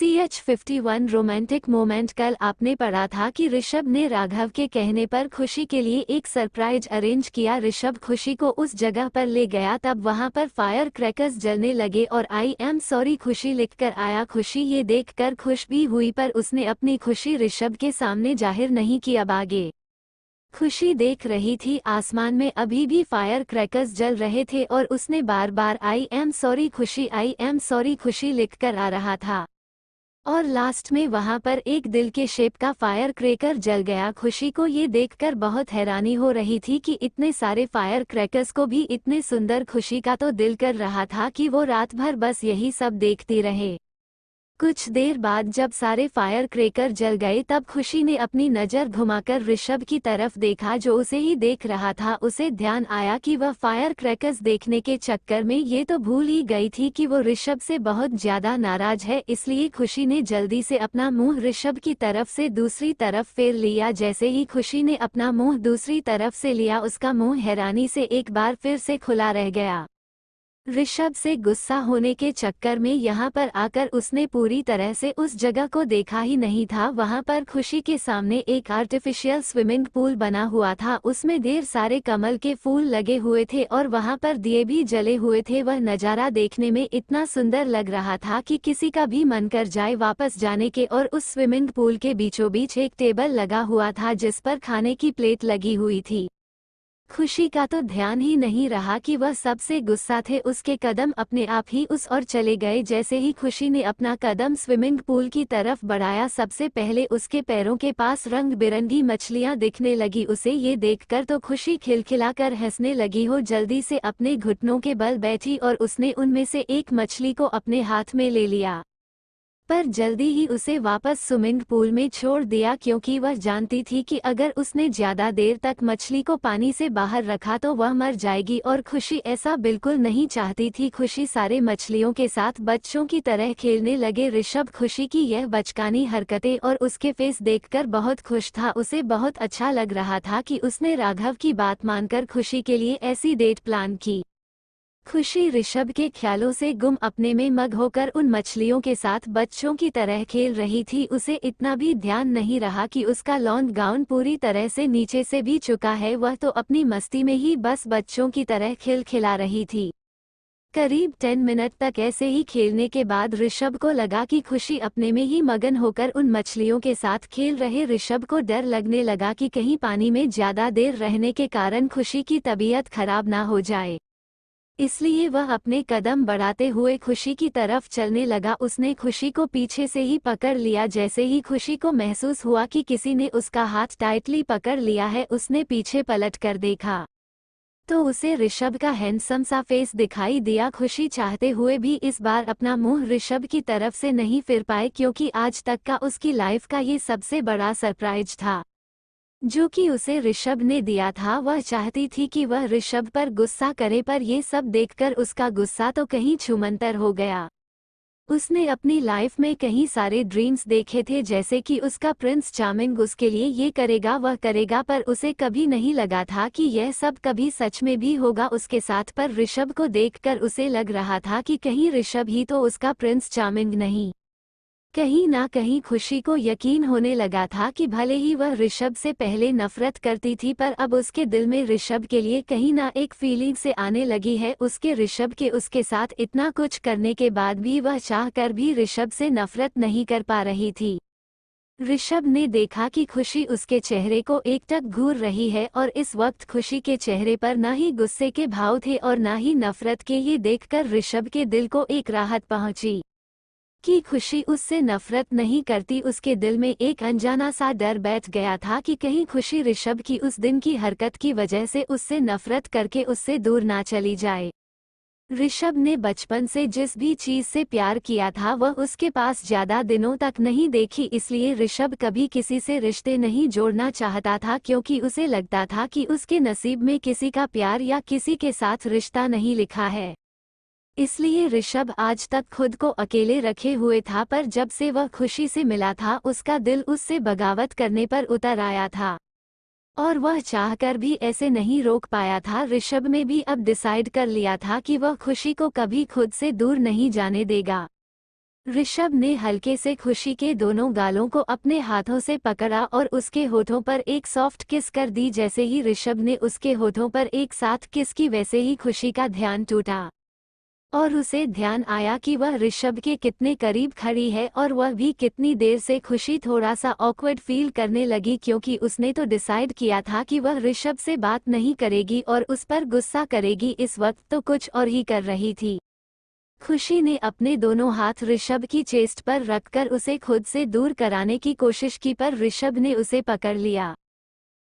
CH51 romantic moment. कल आपने पढ़ा था कि ऋषभ ने राघव के कहने पर खुशी के लिए एक सरप्राइज अरेंज किया। ऋषभ खुशी को उस जगह पर ले गया, तब वहां पर फायर क्रैकर्स जलने लगे और आई एम सॉरी खुशी लिखकर आया। खुशी ये देखकर खुश भी हुई, पर उसने अपनी खुशी ऋषभ के सामने जाहिर नहीं की। अब आगे खुशी देख रही थी आसमान में अभी भी फायर क्रैकर्स जल रहे थे और उसने बार बार आई एम सॉरी खुशी, आई एम सॉरी खुशी लिखकर आ रहा था और लास्ट में वहां पर एक दिल के शेप का फायर क्रैकर जल गया। खुशी को ये देखकर बहुत हैरानी हो रही थी कि इतने सारे फायर क्रैकर्स को भी इतने सुंदर। खुशी का तो दिल कर रहा था कि वो रात भर बस यही सब देखती रहे। कुछ देर बाद जब सारे फायर क्रैकर जल गए, तब खुशी ने अपनी नज़र घुमाकर ऋषभ की तरफ देखा जो उसे ही देख रहा था। उसे ध्यान आया कि वह फायर क्रैकर्स देखने के चक्कर में ये तो भूल ही गई थी कि वो ऋषभ से बहुत ज्यादा नाराज है। इसलिए खुशी ने जल्दी से अपना मुंह ऋषभ की तरफ से दूसरी तरफ फेर लिया। जैसे ही खुशी ने अपना मुंह दूसरी तरफ से लिया, उसका मुंह हैरानी से एक बार फिर से खुला रह गया। ऋषभ से गुस्सा होने के चक्कर में यहाँ पर आकर उसने पूरी तरह से उस जगह को देखा ही नहीं था। वहाँ पर खुशी के सामने एक आर्टिफिशियल स्विमिंग पूल बना हुआ था, उसमें ढेर सारे कमल के फूल लगे हुए थे और वहाँ पर दिए भी जले हुए थे। वह नज़ारा देखने में इतना सुंदर लग रहा था कि किसी का भी मन कर जाए वापस जाने के। और उस स्विमिंग पूल के बीचों बीच एक टेबल लगा हुआ था जिस पर खाने की प्लेट लगी हुई थी। खुशी का तो ध्यान ही नहीं रहा कि वह सबसे गुस्सा थे। उसके कदम अपने आप ही उस ओर चले गए। जैसे ही खुशी ने अपना कदम स्विमिंग पूल की तरफ बढ़ाया, सबसे पहले उसके पैरों के पास रंग बिरंगी मछलियां दिखने लगी। उसे ये देखकर तो खुशी खिलखिलाकर हंसने लगी हो जल्दी से अपने घुटनों के बल बैठी और उसने उनमें से एक मछली को अपने हाथ में ले लिया, पर जल्दी ही उसे वापस स्विमिंग पूल में छोड़ दिया, क्योंकि वह जानती थी कि अगर उसने ज्यादा देर तक मछली को पानी से बाहर रखा तो वह मर जाएगी और खुशी ऐसा बिल्कुल नहीं चाहती थी। खुशी सारे मछलियों के साथ बच्चों की तरह खेलने लगे। ऋषभ खुशी की यह बचकानी हरकतें और उसके फेस देखकर बहुत खुश था। उसे बहुत अच्छा लग रहा था कि उसने राघव की बात मानकर खुशी के लिए ऐसी डेट प्लान की। खुशी ऋषभ के ख्यालों से गुम अपने में मग होकर उन मछलियों के साथ बच्चों की तरह खेल रही थी। उसे इतना भी ध्यान नहीं रहा कि उसका लॉन्ग गाउन पूरी तरह से नीचे से भी चुका है। वह तो अपनी मस्ती में ही बस बच्चों की तरह खिलखिला रही थी। करीब 10 मिनट तक ऐसे ही खेलने के बाद ऋषभ को लगा कि खुशी अपने में ही मगन होकर उन मछलियों के साथ खेल रहे। ऋषभ को डर लगने लगा कि कहीं पानी में ज्यादा देर रहने के कारण खुशी की तबीयत खराब ना हो जाए, इसलिए वह अपने कदम बढ़ाते हुए खुशी की तरफ चलने लगा। उसने खुशी को पीछे से ही पकड़ लिया। जैसे ही खुशी को महसूस हुआ कि किसी ने उसका हाथ टाइटली पकड़ लिया है, उसने पीछे पलट कर देखा तो उसे ऋषभ का हैंडसम सा फेस दिखाई दिया। खुशी चाहते हुए भी इस बार अपना मुंह ऋषभ की तरफ से नहीं फिर पाए, क्योंकि आज तक का उसकी लाइफ का ये सबसे बड़ा सरप्राइज था जो कि उसे ऋषभ ने दिया था। वह चाहती थी कि वह ऋषभ पर गुस्सा करे, पर ये सब देखकर उसका गुस्सा तो कहीं छूमंतर हो गया। उसने अपनी लाइफ में कई सारे ड्रीम्स देखे थे, जैसे कि उसका प्रिंस चार्मिंग उसके लिए ये करेगा वह करेगा, पर उसे कभी नहीं लगा था कि यह सब कभी सच में भी होगा उसके साथ। पर ऋषभ को देखकर उसे लग रहा था कि कहीं ऋषभ ही तो उसका प्रिंस चार्मिंग नहीं। कहीं ना कहीं खुशी को यकीन होने लगा था कि भले ही वह ऋषभ से पहले नफरत करती थी, पर अब उसके दिल में ऋषभ के लिए कहीं ना एक फीलिंग से आने लगी है। उसके ऋषभ के उसके साथ इतना कुछ करने के बाद भी वह चाहकर भी ऋषभ से नफरत नहीं कर पा रही थी। ऋषभ ने देखा कि खुशी उसके चेहरे को एकटक घूर रही है और इस वक्त खुशी के चेहरे पर ना ही गुस्से के भाव थे और ना ही नफरत के। ये देखकर ऋषभ के दिल को एक राहत पहुंची कि खुशी उससे नफरत नहीं करती। उसके दिल में एक अनजाना सा डर बैठ गया था कि कहीं खुशी ऋषभ की उस दिन की हरकत की वजह से उससे नफरत करके उससे दूर ना चली जाए। ऋषभ ने बचपन से जिस भी चीज से प्यार किया था वह उसके पास ज्यादा दिनों तक नहीं देखी, इसलिए ऋषभ कभी किसी से रिश्ते नहीं जोड़ना चाहता था, क्योंकि उसे लगता था कि उसके नसीब में किसी का प्यार या किसी के साथ रिश्ता नहीं लिखा है। इसलिए ऋषभ आज तक खुद को अकेले रखे हुए था, पर जब से वह खुशी से मिला था उसका दिल उससे बगावत करने पर उतर आया था और वह चाहकर भी ऐसे नहीं रोक पाया था। ऋषभ ने भी अब डिसाइड कर लिया था कि वह खुशी को कभी खुद से दूर नहीं जाने देगा। ऋषभ ने हल्के से खुशी के दोनों गालों को अपने हाथों से पकड़ा और उसके होठों पर एक सॉफ्ट किस कर दी। जैसे ही ऋषभ ने उसके होठों पर एक साथ किस की, वैसे ही खुशी का ध्यान टूटा और उसे ध्यान आया कि वह ऋषभ के कितने करीब खड़ी है और वह भी कितनी देर से। खुशी थोड़ा सा ऑकवर्ड फील करने लगी क्योंकि उसने तो डिसाइड किया था कि वह ऋषभ से बात नहीं करेगी और उस पर गुस्सा करेगी। इस वक्त तो कुछ और ही कर रही थी। खुशी ने अपने दोनों हाथ ऋषभ की चेस्ट पर रखकर उसे खुद से दूर कराने की कोशिश की, पर ऋषभ ने उसे पकड़ लिया।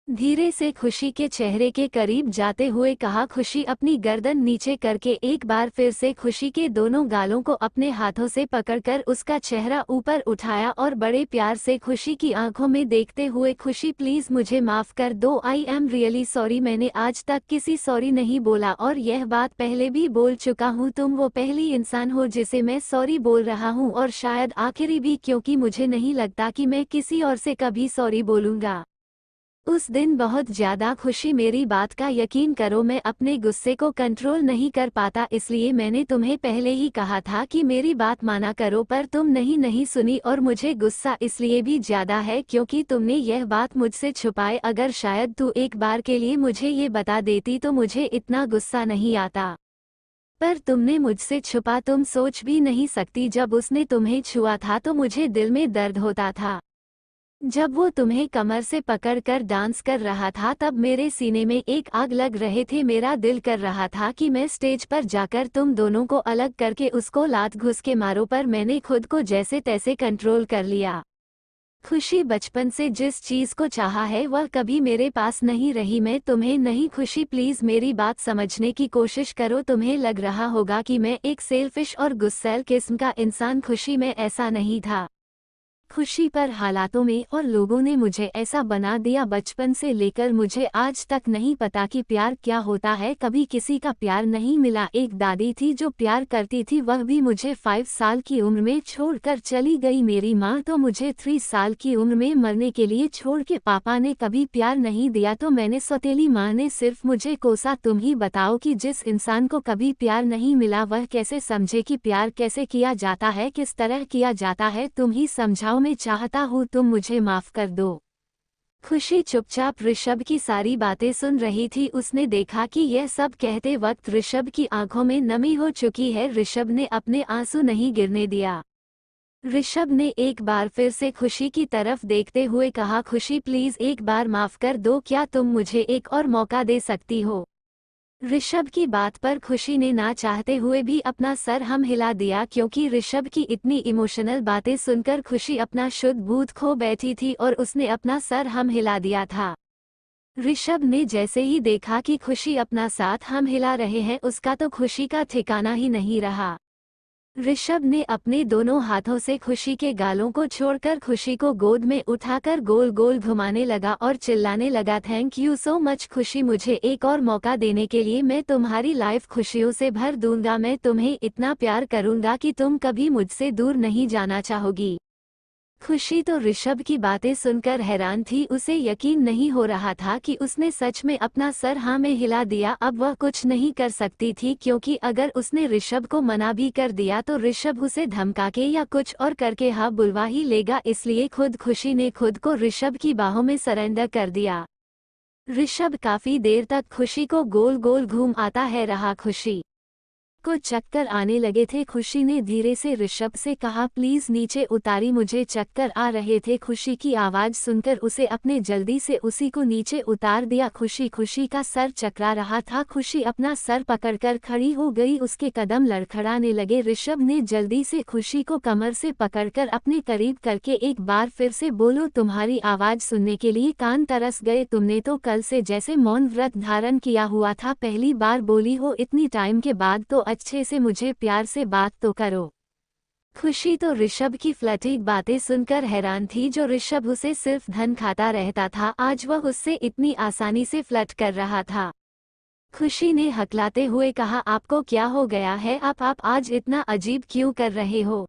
धीरे से खुशी के चेहरे के करीब जाते हुए कहा, खुशी अपनी गर्दन नीचे करके एक बार फिर से खुशी के दोनों गालों को अपने हाथों से पकड़कर उसका चेहरा ऊपर उठाया और बड़े प्यार से खुशी की आंखों में देखते हुए, खुशी प्लीज मुझे माफ कर दो, आई एम रियली सॉरी, मैंने आज तक किसी सॉरी नहीं बोला और यह बात पहले भी बोल चुका हूँ। तुम वो पहली इंसान हो जिसे मैं सॉरी बोल रहा हूँ और शायद आखिरी भी, क्योंकि मुझे नहीं लगता कि मैं किसी और से कभी सॉरी बोलूँगा। उस दिन बहुत ज्यादा खुशी, मेरी बात का यकीन करो, मैं अपने गुस्से को कंट्रोल नहीं कर पाता, इसलिए मैंने तुम्हें पहले ही कहा था कि मेरी बात माना करो, पर तुम नहीं सुनी और मुझे गुस्सा इसलिए भी ज्यादा है क्योंकि तुमने यह बात मुझसे छुपाए। अगर शायद तू एक बार के लिए मुझे ये बता देती तो मुझे इतना गुस्सा नहीं आता, पर तुमने मुझसे छुपा। तुम सोच भी नहीं सकती, जब उसने तुम्हें छुआ था तो मुझे दिल में दर्द होता था। जब वो तुम्हें कमर से पकड़कर डांस कर रहा था तब मेरे सीने में एक आग लग रहे थे। मेरा दिल कर रहा था कि मैं स्टेज पर जाकर तुम दोनों को अलग करके उसको लात घुस के मारो, पर मैंने खुद को जैसे तैसे कंट्रोल कर लिया। खुशी, बचपन से जिस चीज को चाहा है वह कभी मेरे पास नहीं रही, मैं तुम्हें नहीं। खुशी प्लीज मेरी बात समझने की कोशिश करो, तुम्हें लग रहा होगा कि मैं एक सेल्फिश और गुस्सैल किस्म का इंसान, खुशी मैं ऐसा नहीं था। खुशी, पर हालातों में और लोगों ने मुझे ऐसा बना दिया। बचपन से लेकर मुझे आज तक नहीं पता कि प्यार क्या होता है, कभी किसी का प्यार नहीं मिला। एक दादी थी जो प्यार करती थी, वह भी मुझे 5 साल की उम्र में छोड़कर चली गई। मेरी माँ तो मुझे 3 साल की उम्र में मरने के लिए छोड़ के, पापा ने कभी प्यार नहीं दिया तो मैंने सौतेली माँ ने सिर्फ मुझे कोसा। तुम ही बताओ कि जिस इंसान को कभी प्यार नहीं मिला वह कैसे समझे कि प्यार कैसे किया जाता है, किस तरह किया जाता है। तुम ही समझाओ, मैं चाहता हूँ तुम मुझे माफ कर दो। खुशी चुपचाप ऋषभ की सारी बातें सुन रही थी। उसने देखा कि यह सब कहते वक्त ऋषभ की आंखों में नमी हो चुकी है। ऋषभ ने अपने आंसू नहीं गिरने दिया। ऋषभ ने एक बार फिर से खुशी की तरफ देखते हुए कहा, खुशी प्लीज एक बार माफ कर दो, क्या तुम मुझे एक और मौका दे सकती हो। ऋषभ की बात पर खुशी ने ना चाहते हुए भी अपना सर हम हिला दिया, क्योंकि ऋषभ की इतनी इमोशनल बातें सुनकर खुशी अपना शुद्ध बुद्ध खो बैठी थी और उसने अपना सर हम हिला दिया था। ऋषभ ने जैसे ही देखा कि खुशी अपना साथ हम हिला रहे हैं, उसका तो खुशी का ठिकाना ही नहीं रहा। ऋषभ ने अपने दोनों हाथों से खुशी के गालों को छोड़कर खुशी को गोद में उठाकर गोल गोल घुमाने लगा और चिल्लाने लगा, थैंक यू सो मच खुशी, मुझे एक और मौका देने के लिए। मैं तुम्हारी लाइफ खुशियों से भर दूंगा, मैं तुम्हें इतना प्यार करूंगा कि तुम कभी मुझसे दूर नहीं जाना चाहोगी। खुशी तो ऋषभ की बातें सुनकर हैरान थी, उसे यकीन नहीं हो रहा था कि उसने सच में अपना सर हाँ में हिला दिया। अब वह कुछ नहीं कर सकती थी, क्योंकि अगर उसने ऋषभ को मना भी कर दिया तो ऋषभ उसे धमका के या कुछ और करके हाँ बुलवा ही लेगा। इसलिए खुद खुशी ने खुद को ऋषभ की बाहों में सरेंडर कर दिया। ऋषभ काफी देर तक खुशी को गोल गोल घूम आता है रहा। खुशी को चक्कर आने लगे थे। खुशी ने धीरे से ऋषभ से कहा, प्लीज नीचे उतारी, मुझे चक्कर आ रहे थे। खुशी की आवाज सुनकर उसे अपने जल्दी से उसी को नीचे उतार दिया। खुशी का सर चकरा रहा था। खुशी अपना सर पकड़कर खड़ी हो गई, उसके कदम लड़खड़ाने लगे। ऋषभ ने जल्दी से खुशी को कमर से पकड़कर अपने करीब करके एक बार फिर से बोलो, तुम्हारी आवाज सुनने के लिए कान तरस गए। तुमने तो कल से जैसे मौन व्रत धारण किया हुआ था, पहली बार बोली हो इतनी टाइम के बाद, तो अच्छे से मुझे प्यार से बात तो करो। खुशी तो ऋषभ की फ्लर्टी बातें सुनकर हैरान थी। जो ऋषभ उसे सिर्फ धन खाता रहता था, आज वह उससे इतनी आसानी से फ्लर्ट कर रहा था। खुशी ने हकलाते हुए कहा, आपको क्या हो गया है, आप आज इतना अजीब क्यों कर रहे हो।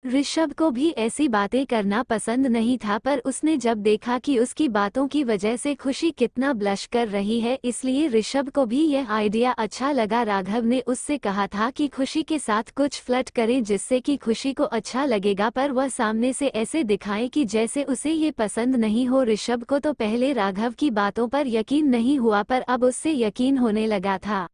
ऋषभ को भी ऐसी बातें करना पसंद नहीं था, पर उसने जब देखा कि उसकी बातों की वजह से खुशी कितना ब्लश कर रही है, इसलिए ऋषभ को भी यह आइडिया अच्छा लगा। राघव ने उससे कहा था कि खुशी के साथ कुछ फ्लर्ट करें जिससे कि खुशी को अच्छा लगेगा, पर वह सामने से ऐसे दिखाए कि जैसे उसे ये पसंद नहीं हो। ऋषभ को तो पहले राघव की बातों पर यकीन नहीं हुआ, पर अब उससे यकीन होने लगा था।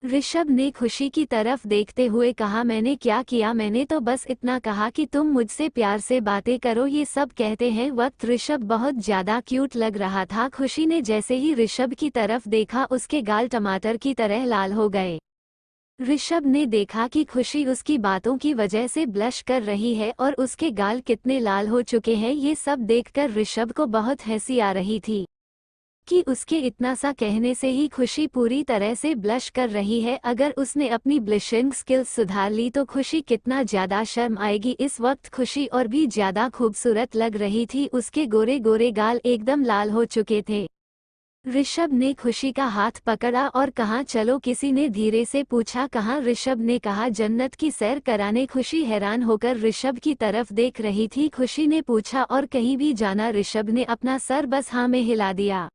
ऋषभ ने खुशी की तरफ देखते हुए कहा, मैंने क्या किया, मैंने तो बस इतना कहा कि तुम मुझसे प्यार से बातें करो, ये सब कहते हैं वक्त ऋषभ बहुत ज्यादा क्यूट लग रहा था। खुशी ने जैसे ही ऋषभ की तरफ देखा उसके गाल टमाटर की तरह लाल हो गए। ऋषभ ने देखा कि खुशी उसकी बातों की वजह से ब्लश कर रही है और उसके गाल कितने लाल हो चुके हैं। ये सब देखकर ऋषभ को बहुत हंसी आ रही थी कि उसके इतना सा कहने से ही खुशी पूरी तरह से ब्लश कर रही है। अगर उसने अपनी ब्लशिंग स्किल्स सुधार ली तो खुशी कितना ज्यादा शर्म आएगी। इस वक्त खुशी और भी ज्यादा खूबसूरत लग रही थी, उसके गोरे गोरे गाल एकदम लाल हो चुके थे। ऋषभ ने खुशी का हाथ पकड़ा और कहा, चलो। किसी ने धीरे से पूछा, कहाँ? ऋषभ ने कहा, जन्नत की सैर कराने। खुशी हैरान होकर ऋषभ की तरफ देख रही थी। खुशी ने पूछा, और कहीं भी जाना? ऋषभ ने अपना सर बस हाँ में हिला दिया।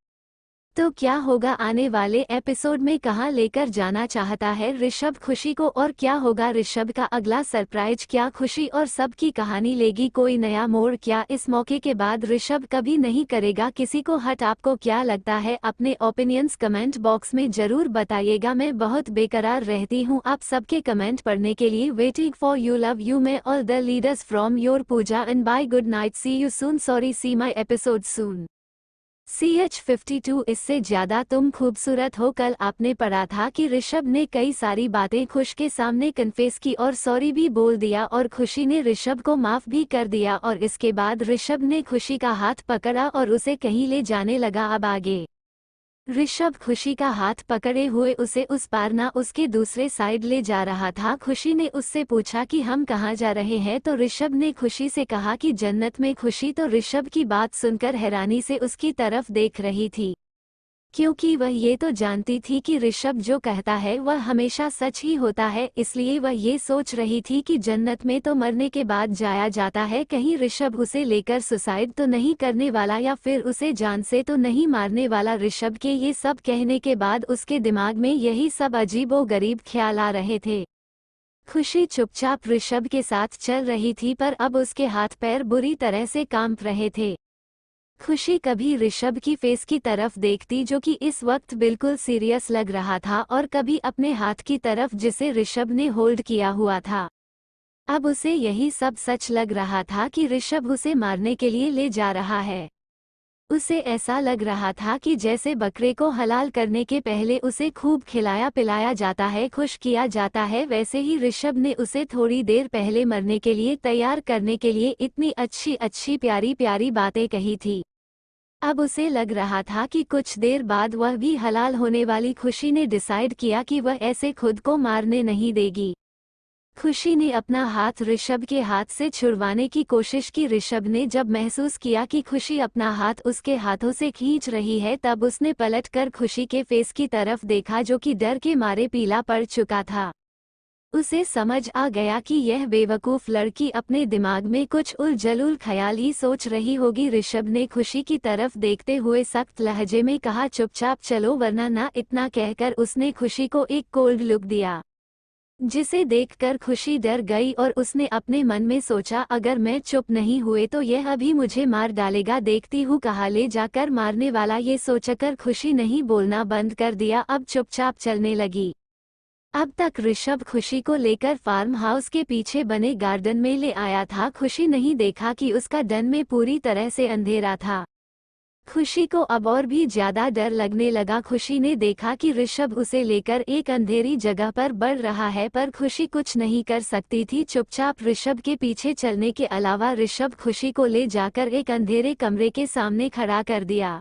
तो क्या होगा आने वाले एपिसोड में, कहाँ लेकर जाना चाहता है ऋषभ खुशी को, और क्या होगा ऋषभ का अगला सरप्राइज? क्या खुशी और सब की कहानी लेगी कोई नया मोड़? क्या इस मौके के बाद ऋषभ कभी नहीं करेगा किसी को हर्ट? आपको क्या लगता है? अपने ओपिनियंस कमेंट बॉक्स में जरूर बताइएगा। मैं बहुत बेकरार रहती हूँ आप सबके कमेंट पढ़ने के लिए। Waiting for you, love you, मैं all the leaders from your Pooja and bye, good night, see you soon, sorry, see my episode soon. CH52 इससे ज्यादा तुम खूबसूरत हो। कल आपने पढ़ा था कि ऋषभ ने कई सारी बातें खुश के सामने कन्फेस की और सॉरी भी बोल दिया, और खुशी ने ऋषभ को माफ भी कर दिया, और इसके बाद ऋषभ ने खुशी का हाथ पकड़ा और उसे कहीं ले जाने लगा। अब आगे ऋषभ खुशी का हाथ पकड़े हुए उसे उस पार ना उसके दूसरे साइड ले जा रहा था। खुशी ने उससे पूछा कि हम कहाँ जा रहे हैं, तो ऋषभ ने खुशी से कहा कि जन्नत में। खुशी तो ऋषभ की बात सुनकर हैरानी से उसकी तरफ देख रही थी, क्योंकि वह ये तो जानती थी कि ऋषभ जो कहता है वह हमेशा सच ही होता है। इसलिए वह ये सोच रही थी कि जन्नत में तो मरने के बाद जाया जाता है, कहीं ऋषभ उसे लेकर सुसाइड तो नहीं करने वाला, या फिर उसे जान से तो नहीं मारने वाला। ऋषभ के ये सब कहने के बाद उसके दिमाग में यही सब अजीबोगरीब ख्याल आ रहे थे। खुशी चुपचाप ऋषभ के साथ चल रही थी, पर अब उसके हाथ पैर बुरी तरह से कांप रहे थे। खुशी कभी ऋषभ की फेस की तरफ देखती जो कि इस वक्त बिल्कुल सीरियस लग रहा था, और कभी अपने हाथ की तरफ जिसे ऋषभ ने होल्ड किया हुआ था। अब उसे यही सब सच लग रहा था कि ऋषभ उसे मारने के लिए ले जा रहा है। उसे ऐसा लग रहा था कि जैसे बकरे को हलाल करने के पहले उसे खूब खिलाया पिलाया जाता है, खुश किया जाता है, वैसे ही ऋषभ ने उसे थोड़ी देर पहले मरने के लिए तैयार करने के लिए इतनी अच्छी अच्छी प्यारी प्यारी बातें कही थी। अब उसे लग रहा था कि कुछ देर बाद वह भी हलाल होने वाली। खुशी ने डिसाइड किया कि वह ऐसे खुद को मारने नहीं देगी। खुशी ने अपना हाथ ऋषभ के हाथ से छुड़वाने की कोशिश की। ऋषभ ने जब महसूस किया कि खुशी अपना हाथ उसके हाथों से खींच रही है, तब उसने पलटकर खुशी के फेस की तरफ देखा जो कि डर के मारे पीला पड़ चुका था। उसे समझ आ गया कि यह बेवकूफ लड़की अपने दिमाग में कुछ उलझुल ख्याल ही सोच रही होगी। ऋषभ ने खुशी की तरफ देखते हुए सख्त लहजे में कहा, चुपचाप चलो वरना ना। इतना कहकर उसने खुशी को एक कोल्ड लुक दिया, जिसे देखकर खुशी डर गई और उसने अपने मन में सोचा, अगर मैं चुप नहीं हुए तो यह अभी मुझे मार डालेगा, देखती हूँ कहाँ ले जाकर मारने वाला। ये सोचकर खुशी नहीं बोलना बंद कर दिया, अब चुपचाप चलने लगी। अब तक ऋषभ खुशी को लेकर फार्म हाउस के पीछे बने गार्डन में ले आया था। खुशी नहीं देखा कि उसका डन में पूरी तरह से अंधेरा था। खुशी को अब और भी ज्यादा डर लगने लगा। खुशी ने देखा कि ऋषभ उसे लेकर एक अंधेरी जगह पर बढ़ रहा है, पर खुशी कुछ नहीं कर सकती थी चुपचाप ऋषभ के पीछे चलने के अलावा। ऋषभ खुशी को ले जाकर एक अंधेरे कमरे के सामने खड़ा कर दिया,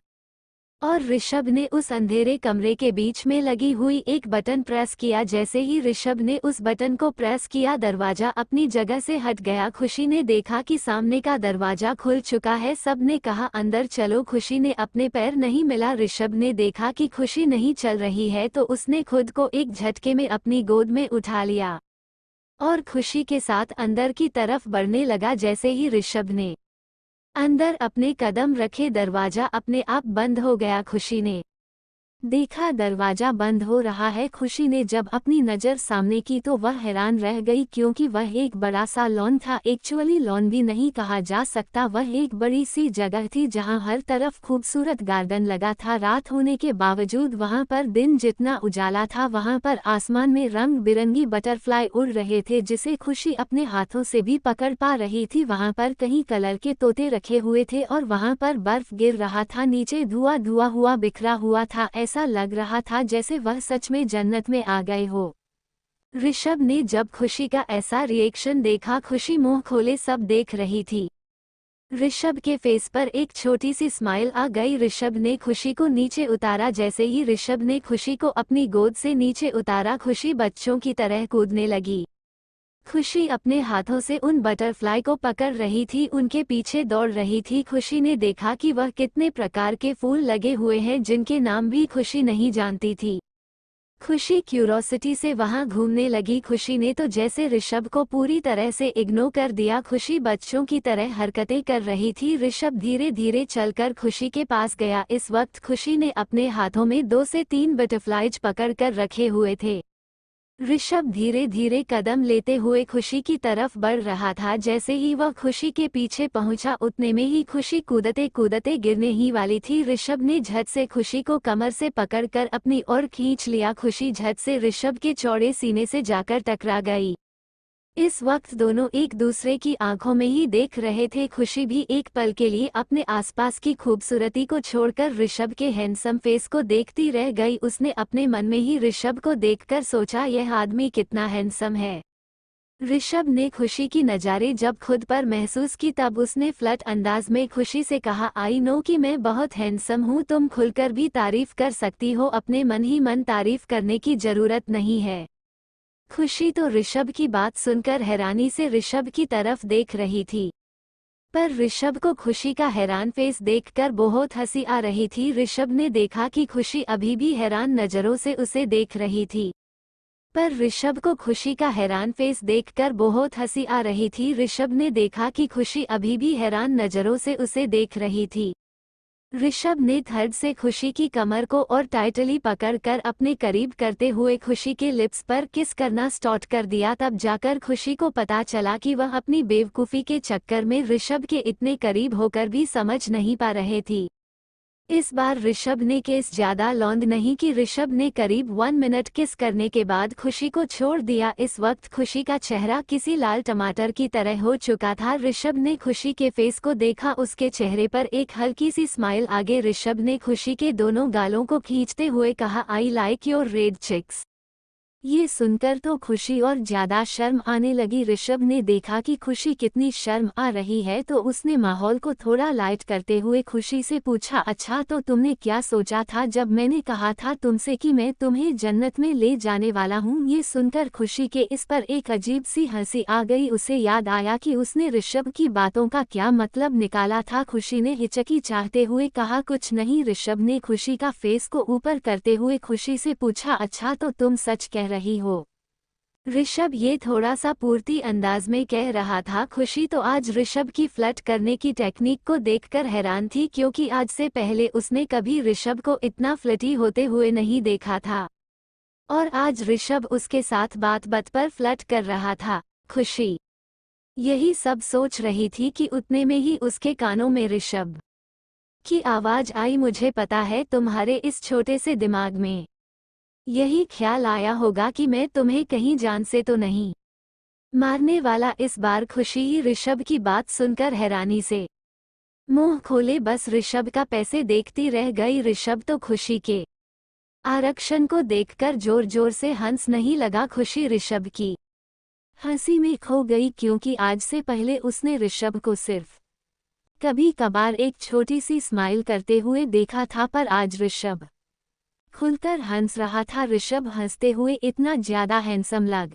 और ऋषभ ने उस अंधेरे कमरे के बीच में लगी हुई एक बटन प्रेस किया। जैसे ही ऋषभ ने उस बटन को प्रेस किया, दरवाजा अपनी जगह से हट गया। खुशी ने देखा कि सामने का दरवाजा खुल चुका है। सबने कहा, अंदर चलो। खुशी ने अपने पैर नहीं मिला। ऋषभ ने देखा कि खुशी नहीं चल रही है, तो उसने खुद को एक झटके में अपनी गोद में उठा लिया। और खुशी के साथ अंदर की तरफ बढ़ने लगा। जैसे ही ऋषभ ने अंदर अपने कदम रखे, दरवाजा अपने आप बंद हो गया। खुशी ने देखा दरवाजा बंद हो रहा है। खुशी ने जब अपनी नज़र सामने की तो वह हैरान रह गई, क्योंकि वह एक बड़ा सा लॉन था। एक्चुअली लॉन भी नहीं कहा जा सकता, वह एक बड़ी सी जगह थी जहां हर तरफ खूबसूरत गार्डन लगा था। रात होने के बावजूद वहां पर दिन जितना उजाला था, वहां पर आसमान में रंग बिरंगी बटरफ्लाई उड़ रहे थे, जिसे खुशी अपने हाथों से भी पकड़ पा रही थी। वहां पर कई कलर के तोते रखे हुए थे और वहां पर बर्फ गिर रहा था। नीचे धुआं धुआं हुआ बिखरा हुआ था। ऐसा लग रहा था जैसे वह सच में जन्नत में आ गए हो। ऋषभ ने जब खुशी का ऐसा रिएक्शन देखा, खुशी मुंह खोले सब देख रही थी। ऋषभ के फेस पर एक छोटी सी स्माइल आ गई। ऋषभ ने खुशी को नीचे उतारा। जैसे ही ऋषभ ने खुशी को अपनी गोद से नीचे उतारा, खुशी बच्चों की तरह कूदने लगी। खुशी अपने हाथों से उन बटरफ्लाई को पकड़ रही थी, उनके पीछे दौड़ रही थी। खुशी ने देखा कि वह कितने प्रकार के फूल लगे हुए हैं, जिनके नाम भी खुशी नहीं जानती थी। खुशी क्यूरोसिटी से वहां घूमने लगी। खुशी ने तो जैसे ऋषभ को पूरी तरह से इग्नोर कर दिया। खुशी बच्चों की तरह हरकतें कर रही थी। ऋषभ धीरे धीरे चलकर खुशी के पास गया। इस वक्त खुशी ने अपने हाथों में 2 से 3 बटरफ्लाइज पकड़ कर रखे हुए थे। ऋषभ धीरे धीरे कदम लेते हुए खुशी की तरफ बढ़ रहा था। जैसे ही वह खुशी के पीछे पहुंचा, उतने में ही खुशी कूदते कूदते गिरने ही वाली थी। ऋषभ ने झट से खुशी को कमर से पकड़कर अपनी ओर खींच लिया। खुशी झट से ऋषभ के चौड़े सीने से जाकर टकरा गई। इस वक्त दोनों एक दूसरे की आंखों में ही देख रहे थे। खुशी भी एक पल के लिए अपने आसपास की खूबसूरती को छोड़कर ऋषभ के हैंडसम फेस को देखती रह गई। उसने अपने मन में ही ऋषभ को देखकर सोचा, यह आदमी कितना हैंडसम है। ऋषभ ने खुशी की नज़ारे जब खुद पर महसूस की, तब उसने फ्लर्ट अंदाज में खुशी से कहा, आई नो कि मैं बहुत हैंडसम हूँ, तुम खुलकर भी तारीफ कर सकती हो, अपने मन ही मन तारीफ करने की जरूरत नहीं है। खुशी तो ऋषभ की बात सुनकर हैरानी से ऋषभ की तरफ देख रही थी, पर ऋषभ को खुशी का हैरान फेस देखकर बहुत हंसी आ रही थी। ऋषभ ने देखा कि खुशी अभी भी हैरान नज़रों से उसे देख रही थी, पर ऋषभ को खुशी का हैरान फेस देखकर बहुत हंसी आ रही थी। ऋषभ ने देखा कि खुशी अभी भी हैरान नज़रों से उसे देख रही थी। ऋषभ ने धड़ से खुशी की कमर को और टाइटली पकड़कर अपने करीब करते हुए खुशी के लिप्स पर किस करना स्टार्ट कर दिया। तब जाकर खुशी को पता चला कि वह अपनी बेवकूफ़ी के चक्कर में ऋषभ के इतने करीब होकर भी समझ नहीं पा रहे थी। इस बार ऋषभ ने केस ज्यादा लौंद नहीं कि ऋषभ ने करीब 1 मिनट किस करने के बाद खुशी को छोड़ दिया। इस वक्त खुशी का चेहरा किसी लाल टमाटर की तरह हो चुका था। ऋषभ ने खुशी के फेस को देखा, उसके चेहरे पर एक हल्की सी स्माइल आगे। ऋषभ ने खुशी के दोनों गालों को खींचते हुए कहा, I like your red cheeks. ये सुनकर तो खुशी और ज्यादा शर्म आने लगी। ऋषभ ने देखा कि खुशी कितनी शर्म आ रही है, तो उसने माहौल को थोड़ा लाइट करते हुए खुशी से पूछा, अच्छा तो तुमने क्या सोचा था जब मैंने कहा था तुमसे कि मैं तुम्हें जन्नत में ले जाने वाला हूँ। ये सुनकर खुशी के इस पर एक अजीब सी हंसी आ गई। उसे याद आया कि उसने ऋषभ की बातों का क्या मतलब निकाला था। खुशी ने हिचकी चाहते हुए कहा, कुछ नहीं। ऋषभ ने खुशी का फेस को ऊपर करते हुए खुशी से पूछा, अच्छा तो तुम सच कह रही हो। ऋषभ ये थोड़ा सा पूर्ति अंदाज में कह रहा था। खुशी तो आज ऋषभ की फ्लर्ट करने की टेक्निक को देखकर हैरान थी, क्योंकि आज से पहले उसने कभी ऋषभ को इतना फ्लर्टी होते हुए नहीं देखा था, और आज ऋषभ उसके साथ बात बात पर फ्लर्ट कर रहा था। खुशी यही सब सोच रही थी कि उतने में ही उसके कानों में ऋषभ की आवाज आई, मुझे पता है तुम्हारे इस छोटे से दिमाग में यही ख्याल आया होगा कि मैं तुम्हें कहीं जान से तो नहीं मारने वाला। इस बार खुशी ही ऋषभ की बात सुनकर हैरानी से मुंह खोले बस ऋषभ का पैसे देखती रह गई। ऋषभ तो खुशी के आरक्षण को देखकर जोर जोर से हंस नहीं लगा। खुशी ऋषभ की हंसी में खो गई, क्योंकि आज से पहले उसने ऋषभ को सिर्फ कभी कभार एक छोटी सी स्माइल करते हुए देखा था, पर आज ऋषभ खुलकर हंस रहा था। ऋषभ हंसते हुए इतना ज्यादा हैंडसम लग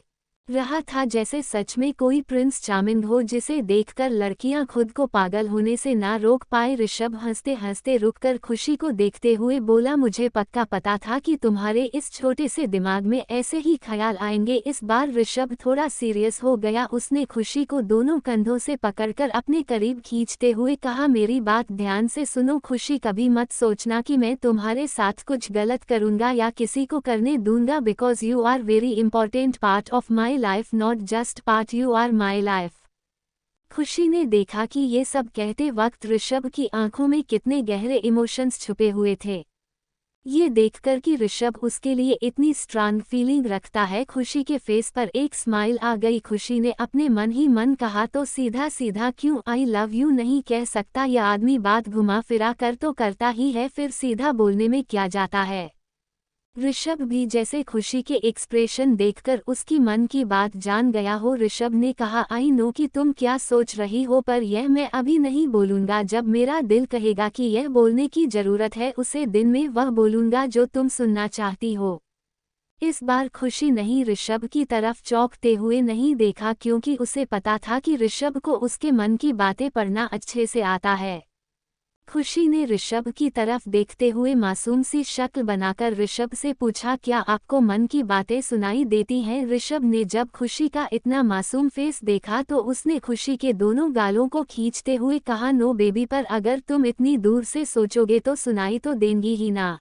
रहा था जैसे सच में कोई प्रिंस चार्मिंग हो जिसे देखकर लड़कियां खुद को पागल होने से ना रोक पाए। ऋषभ हंसते हंसते रुककर खुशी को देखते हुए बोला, मुझे पक्का पता था कि तुम्हारे इस छोटे से दिमाग में ऐसे ही ख्याल आएंगे। इस बार ऋषभ थोड़ा सीरियस हो गया। उसने खुशी को दोनों कंधों से पकड़कर अपने करीब खींचते हुए कहा, मेरी बात ध्यान से सुनो खुशी, कभी मत सोचना कि मैं तुम्हारे साथ कुछ गलत करूंगा या किसी को करने दूंगा, because you are very important part of my life, not just part, you are my life. Khushi ने देखा कि ये सब कहते वक्त ऋषभ की आंखों में कितने गहरे इमोशंस छुपे हुए थे। ये देखकर कि ऋषभ उसके लिए इतनी स्ट्रांग फीलिंग रखता है, खुशी के फेस पर एक स्माइल आ गई। खुशी ने अपने मन ही मन कहा, तो सीधा सीधा क्यों आई लव यू नहीं कह सकता? यह आदमी बात घुमा फिरा कर तो करता ही है, फिर सीधा बोलने में क्या जाता है। ऋषभ भी जैसे खुशी के एक्सप्रेशन देखकर उसकी मन की बात जान गया हो। ऋषभ ने कहा, आई नो कि तुम क्या सोच रही हो, पर यह मैं अभी नहीं बोलूंगा। जब मेरा दिल कहेगा कि यह बोलने की जरूरत है, उसे दिन में वह बोलूंगा जो तुम सुनना चाहती हो। इस बार खुशी नहीं ऋषभ की तरफ चौंकते हुए नहीं देखा, क्योंकि उसे पता था कि ऋषभ को उसके मन की बातें पढ़ना अच्छे से आता है। खुशी ने ऋषभ की तरफ देखते हुए मासूम सी शक्ल बनाकर ऋषभ से पूछा, क्या आपको मन की बातें सुनाई देती हैं? ऋषभ ने जब खुशी का इतना मासूम फेस देखा तो उसने खुशी के दोनों गालों को खींचते हुए कहा, नो बेबी, पर अगर तुम इतनी दूर से सोचोगे तो सुनाई तो देंगी ही ना।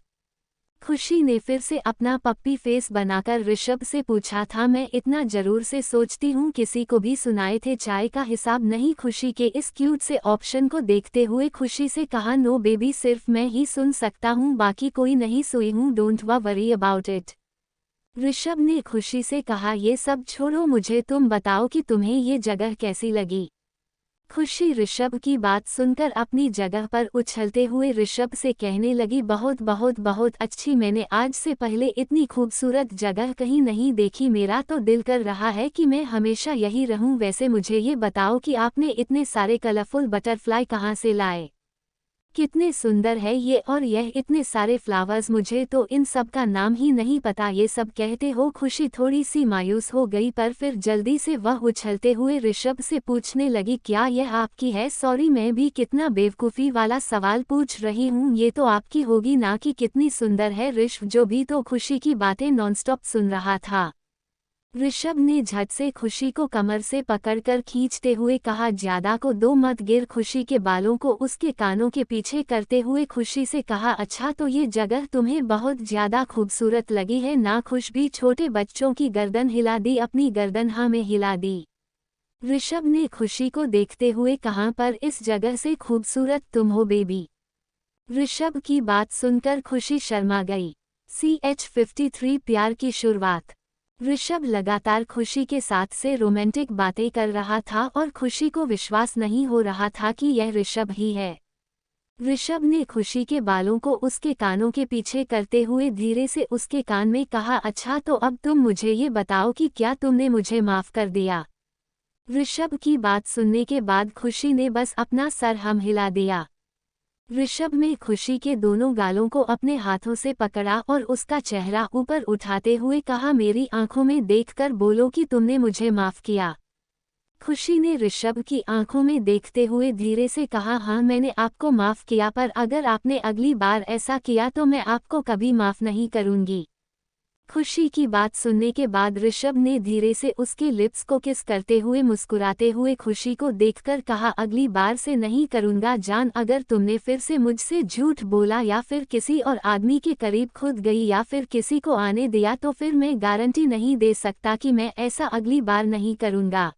खुशी ने फिर से अपना पप्पी फेस बनाकर ऋषभ से पूछा, था मैं इतना जरूर से सोचती हूँ किसी को भी सुनाए थे, चाय का हिसाब नहीं? खुशी के इस क्यूट से ऑप्शन को देखते हुए खुशी से कहा, नो बेबी, सिर्फ मैं ही सुन सकता हूँ, बाकी कोई नहीं सोई हूँ, don't worry about it. Rishabh ने खुशी से कहा, ये सब छोड़ो, मुझे तुम बताओ कि तुम्हें ये जगह कैसी लगी। खुशी ऋषभ की बात सुनकर अपनी जगह पर उछलते हुए ऋषभ से कहने लगी, बहुत बहुत बहुत अच्छी, मैंने आज से पहले इतनी खूबसूरत जगह कहीं नहीं देखी। मेरा तो दिल कर रहा है कि मैं हमेशा यही रहूं। वैसे मुझे ये बताओ कि आपने इतने सारे कलरफुल बटरफ्लाई कहाँ से लाए? कितने सुंदर है ये, और यह इतने सारे फ्लावर्स, मुझे तो इन सब का नाम ही नहीं पता। ये सब कहते हो खुशी थोड़ी सी मायूस हो गई, पर फिर जल्दी से वह उछलते हुए ऋषभ से पूछने लगी, क्या यह आपकी है? सॉरी, मैं भी कितना बेवकूफ़ी वाला सवाल पूछ रही हूँ, ये तो आपकी होगी ना कि कितनी सुंदर है। ऋषभ जो भी तो खुशी की बातें नॉनस्टॉप सुन रहा था। ऋषभ ने झट से खुशी को कमर से पकड़कर खींचते हुए कहा, ज्यादा को दो मत गिर। खुशी के बालों को उसके कानों के पीछे करते हुए खुशी से कहा, अच्छा तो ये जगह तुम्हें बहुत ज्यादा खूबसूरत लगी है ना? खुश भी छोटे बच्चों की गर्दन हिला दी, अपनी गर्दन हाँ में हिला दी। ऋषभ ने खुशी को देखते हुए कहा, पर इस जगह से खूबसूरत तुम हो बेबी। ऋषभ की बात सुनकर खुशी शर्मा गई। CH53 प्यार की शुरुआत। ऋषभ लगातार खुशी के साथ से रोमांटिक बातें कर रहा था और खुशी को विश्वास नहीं हो रहा था कि यह ऋषभ ही है। ऋषभ ने खुशी के बालों को उसके कानों के पीछे करते हुए धीरे से उसके कान में कहा, अच्छा तो अब तुम मुझे ये बताओ कि क्या तुमने मुझे माफ कर दिया? ऋषभ की बात सुनने के बाद खुशी ने बस अपना सर हम हिला दिया। ऋषभ ने खुशी के दोनों गालों को अपने हाथों से पकड़ा और उसका चेहरा ऊपर उठाते हुए कहा, मेरी आंखों में देखकर बोलो कि तुमने मुझे माफ किया। खुशी ने ऋषभ की आंखों में देखते हुए धीरे से कहा, हाँ मैंने आपको माफ किया, पर अगर आपने अगली बार ऐसा किया तो मैं आपको कभी माफ नहीं करूंगी। खुशी की बात सुनने के बाद ऋषभ ने धीरे से उसके लिप्स को किस करते हुए मुस्कुराते हुए खुशी को देखकर कहा, अगली बार से नहीं करूंगा जान। अगर तुमने फिर से मुझसे झूठ बोला या फिर किसी और आदमी के करीब खुद गई या फिर किसी को आने दिया तो फिर मैं गारंटी नहीं दे सकता कि मैं ऐसा अगली बार नहीं करूंगा।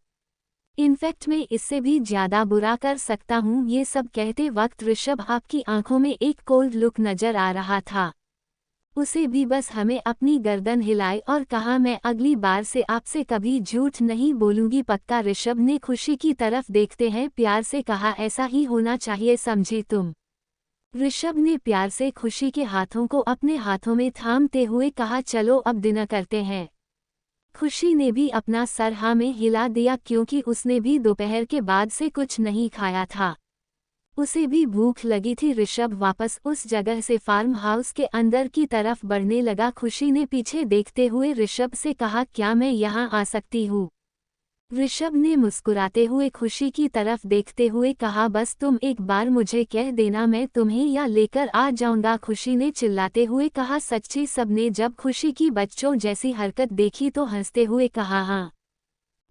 इनफैक्ट मैं इससे भी ज्यादा बुरा कर सकता हूँ। ये सब कहते वक्त ऋषभ आपकी आंखों में एक कोल्ड लुक नजर आ रहा था। उसे भी बस हमें अपनी गर्दन हिलाई और कहा, मैं अगली बार से आपसे कभी झूठ नहीं बोलूंगी, पक्का? ऋषभ ने खुशी की तरफ देखते हैं प्यार से कहा, ऐसा ही होना चाहिए, समझी तुम? ऋषभ ने प्यार से खुशी के हाथों को अपने हाथों में थामते हुए कहा, चलो अब डिनर करते हैं। खुशी ने भी अपना सर हाँ में हिला दिया, क्योंकि उसने भी दोपहर के बाद से कुछ नहीं खाया था। उसे भी भूख लगी थी। ऋषभ वापस उस जगह से फार्म हाउस के अंदर की तरफ बढ़ने लगा। खुशी ने पीछे देखते हुए ऋषभ से कहा, क्या मैं यहाँ आ सकती हूँ? ऋषभ ने मुस्कुराते हुए खुशी की तरफ देखते हुए कहा, बस तुम एक बार मुझे कह देना, मैं तुम्हें यहाँ लेकर आ जाऊंगा। खुशी ने चिल्लाते हुए कहा। सच्ची? सबने जब खुशी की बच्चों जैसी हरकत देखी तो हंसते हुए कहा, हाँ।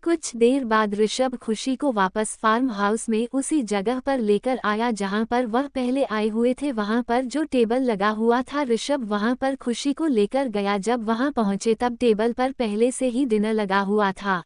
कुछ देर बाद ऋषभ खुशी को वापस फार्म हाउस में उसी जगह पर लेकर आया जहां पर वह पहले आए हुए थे। वहां पर जो टेबल लगा हुआ था, ऋषभ वहां पर खुशी को लेकर गया। जब वहां पहुंचे तब टेबल पर पहले से ही डिनर लगा हुआ था।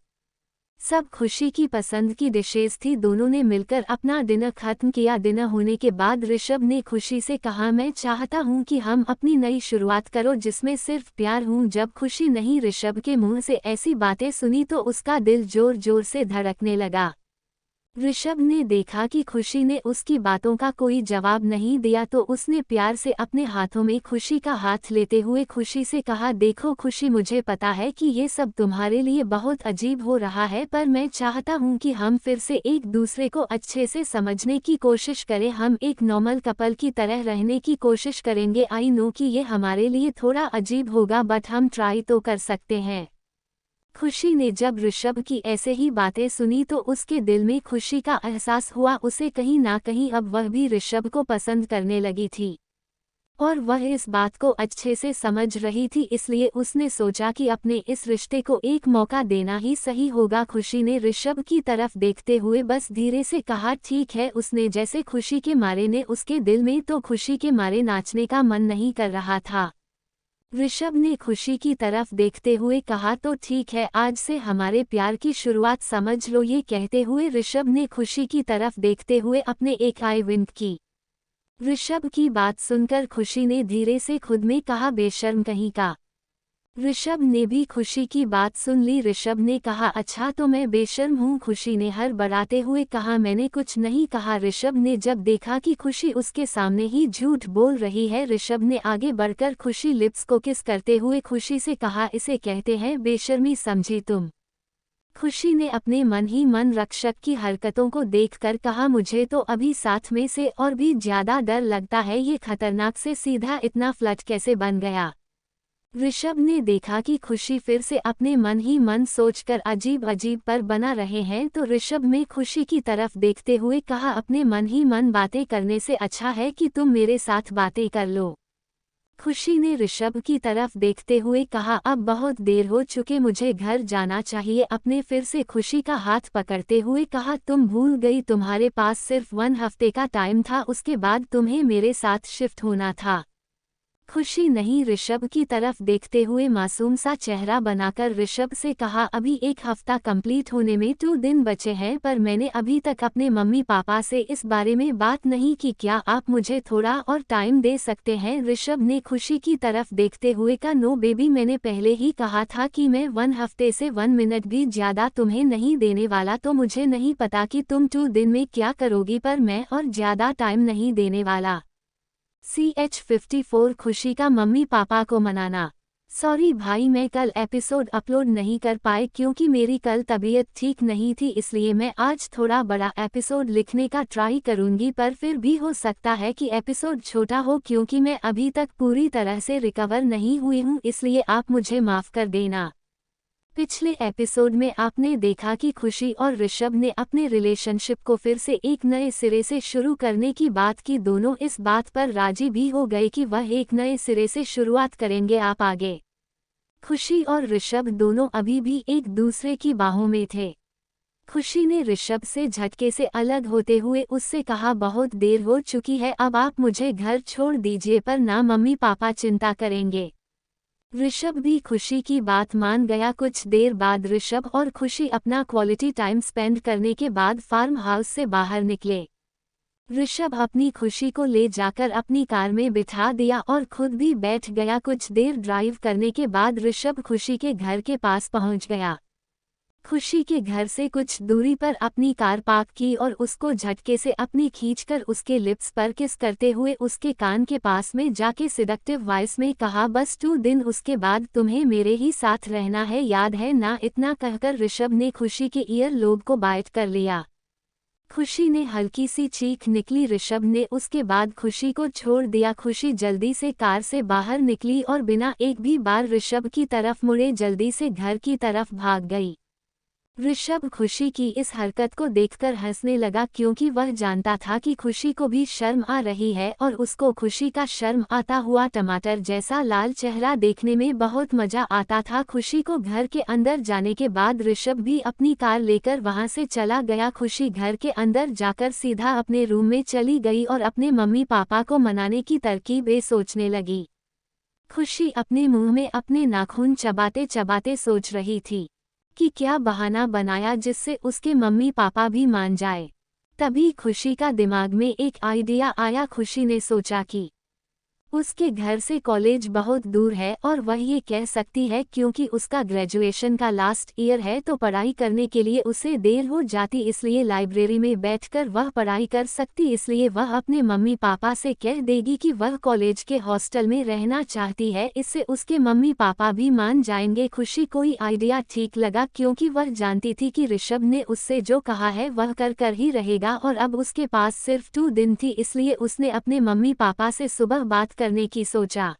सब खुशी की पसंद की डिशेस थी। दोनों ने मिलकर अपना डिनर खत्म किया। डिनर होने के बाद ऋषभ ने खुशी से कहा, मैं चाहता हूं कि हम अपनी नई शुरुआत करो जिसमें सिर्फ प्यार हूं। जब खुशी नहीं ऋषभ के मुंह से ऐसी बातें सुनी तो उसका दिल जोर जोर से धड़कने लगा। ऋषभ ने देखा कि खुशी ने उसकी बातों का कोई जवाब नहीं दिया तो उसने प्यार से अपने हाथों में खुशी का हाथ लेते हुए खुशी से कहा, देखो खुशी, मुझे पता है कि ये सब तुम्हारे लिए बहुत अजीब हो रहा है, पर मैं चाहता हूँ कि हम फिर से एक दूसरे को अच्छे से समझने की कोशिश करें। हम एक नॉर्मल कपल की तरह रहने की कोशिश करेंगे। आई नो कि ये हमारे लिए थोड़ा अजीब होगा, बट हम ट्राई तो कर सकते हैं। खुशी ने जब ऋषभ की ऐसे ही बातें सुनी तो उसके दिल में खुशी का एहसास हुआ। उसे कहीं ना कहीं अब वह भी ऋषभ को पसंद करने लगी थी और वह इस बात को अच्छे से समझ रही थी। इसलिए उसने सोचा कि अपने इस रिश्ते को एक मौका देना ही सही होगा। खुशी ने ऋषभ की तरफ देखते हुए बस धीरे से कहा, ठीक है। उसने जैसे खुशी के मारे ने उसके दिल में तो खुशी के मारे नाचने का मन नहीं कर रहा था। ऋषभ ने खुशी की तरफ देखते हुए कहा, तो ठीक है, आज से हमारे प्यार की शुरुआत समझ लो। ये कहते हुए ऋषभ ने खुशी की तरफ देखते हुए अपने एक आई विंक की। ऋषभ की बात सुनकर खुशी ने धीरे से खुद में कहा, बेशर्म कहीं का। ऋषभ ने भी खुशी की बात सुन ली। ऋषभ ने कहा, अच्छा तो मैं बेशर्म हूँ? खुशी ने हड़बड़ाते हुए कहा, मैंने कुछ नहीं कहा। ऋषभ ने जब देखा कि खुशी उसके सामने ही झूठ बोल रही है, ऋषभ ने आगे बढ़कर खुशी लिप्स को किस करते हुए खुशी से कहा, इसे कहते हैं बेशर्मी, समझी तुम? खुशी ने अपने मन ही मन रक्षक की हरकतों को देखकर कहा, मुझे तो अभी साथ में से और भी ज्यादा डर लगता है। ये खतरनाक से सीधा इतना फ्लर्ट कैसे बन गया? ऋषभ ने देखा कि खुशी फिर से अपने मन ही मन सोचकर अजीब अजीब पर बना रहे हैं तो ऋषभ में खुशी की तरफ देखते हुए कहा, अपने मन ही मन बातें करने से अच्छा है कि तुम मेरे साथ बातें कर लो। खुशी ने ऋषभ की तरफ देखते हुए कहा, अब बहुत देर हो चुके, मुझे घर जाना चाहिए। अपने फिर से खुशी का हाथ पकड़ते हुए कहा, तुम भूल गई, तुम्हारे पास सिर्फ 1 हफ्ते का टाइम था, उसके बाद तुम्हें मेरे साथ शिफ्ट होना था। खुशी नहीं ऋषभ की तरफ देखते हुए मासूम सा चेहरा बनाकर ऋषभ से कहा, अभी 1 हफ्ता कंप्लीट होने में 2 दिन बचे हैं, पर मैंने अभी तक अपने मम्मी पापा से इस बारे में बात नहीं की। क्या आप मुझे थोड़ा और टाइम दे सकते हैं? ऋषभ ने खुशी की तरफ देखते हुए कहा, नो बेबी, मैंने पहले ही कहा था कि मैं 1 हफ्ते से 1 मिनट भी ज्यादा तुम्हें नहीं देने वाला। तो मुझे नहीं पता कि तुम 2 दिन में क्या करोगी, पर मैं और ज्यादा टाइम नहीं देने वाला। CH54 खुशी का मम्मी पापा को मनाना। सॉरी भाई, मैं कल एपिसोड अपलोड नहीं कर पाए क्योंकि मेरी कल तबीयत ठीक नहीं थी, इसलिए मैं आज थोड़ा बड़ा एपिसोड लिखने का ट्राई करूंगी, पर फिर भी हो सकता है कि एपिसोड छोटा हो क्योंकि मैं अभी तक पूरी तरह से रिकवर नहीं हुई हूं, इसलिए आप मुझे माफ कर देना। पिछले एपिसोड में आपने देखा कि खुशी और ऋषभ ने अपने रिलेशनशिप को फिर से एक नए सिरे से शुरू करने की बात की। दोनों इस बात पर राजी भी हो गए कि वह एक नए सिरे से शुरुआत करेंगे। आप आगे। खुशी और ऋषभ दोनों अभी भी एक दूसरे की बाहों में थे। खुशी ने ऋषभ से झटके से अलग होते हुए उससे कहा, बहुत देर हो चुकी है, अब आप मुझे घर छोड़ दीजिए, पर ना मम्मी पापा चिंता करेंगे। ऋषभ भी खुशी की बात मान गया। कुछ देर बाद ऋषभ और खुशी अपना क्वालिटी टाइम स्पेंड करने के बाद फार्म हाउस से बाहर निकले। ऋषभ अपनी खुशी को ले जाकर अपनी कार में बिठा दिया और खुद भी बैठ गया। कुछ देर ड्राइव करने के बाद ऋषभ खुशी के घर के पास पहुंच गया। खुशी के घर से कुछ दूरी पर अपनी कार पार्क की और उसको झटके से अपनी खींचकर उसके लिप्स पर किस करते हुए उसके कान के पास में जाके सिडक्टिव वॉइस में कहा, बस 2 दिन, उसके बाद तुम्हें मेरे ही साथ रहना है, याद है ना? इतना कहकर ऋषभ ने खुशी के ईयर लोब को बाइट कर लिया। खुशी ने हल्की सी चीख निकली। ऋषभ ने उसके बाद खुशी को छोड़ दिया। खुशी जल्दी से कार से बाहर निकली और बिना एक भी बार ऋषभ की तरफ मुड़े जल्दी से घर की तरफ भाग गई। ऋषभ खुशी की इस हरकत को देखकर हंसने लगा, क्योंकि वह जानता था कि खुशी को भी शर्म आ रही है और उसको खुशी का शर्म आता हुआ टमाटर जैसा लाल चेहरा देखने में बहुत मजा आता था। खुशी को घर के अंदर जाने के बाद ऋषभ भी अपनी कार लेकर वहां से चला गया। खुशी घर के अंदर जाकर सीधा अपने रूम में चली गई और अपने मम्मी पापा को मनाने की तरकीबें सोचने लगी। खुशी अपने मुंह में अपने नाखून चबाते चबाते सोच रही थी कि क्या बहाना बनाया जिससे उसके मम्मी पापा भी मान जाए। तभी खुशी का दिमाग में एक आइडिया आया। खुशी ने सोचा कि उसके घर से कॉलेज बहुत दूर है और वह ये कह सकती है क्योंकि उसका ग्रेजुएशन का लास्ट ईयर है तो पढ़ाई करने के लिए उसे देर हो जाती, इसलिए लाइब्रेरी में बैठकर वह पढ़ाई कर सकती। इसलिए वह अपने मम्मी पापा से कह देगी कि वह कॉलेज के हॉस्टल में रहना चाहती है, इससे उसके मम्मी पापा भी मान जाएंगे। खुशी कोई आइडिया ठीक लगा क्योंकि वह जानती थी कि ऋषभ ने उससे जो कहा है वह कर ही रहेगा और अब उसके पास सिर्फ 2 दिन थी, इसलिए उसने अपने मम्मी पापा से सुबह बात करने की सोचा।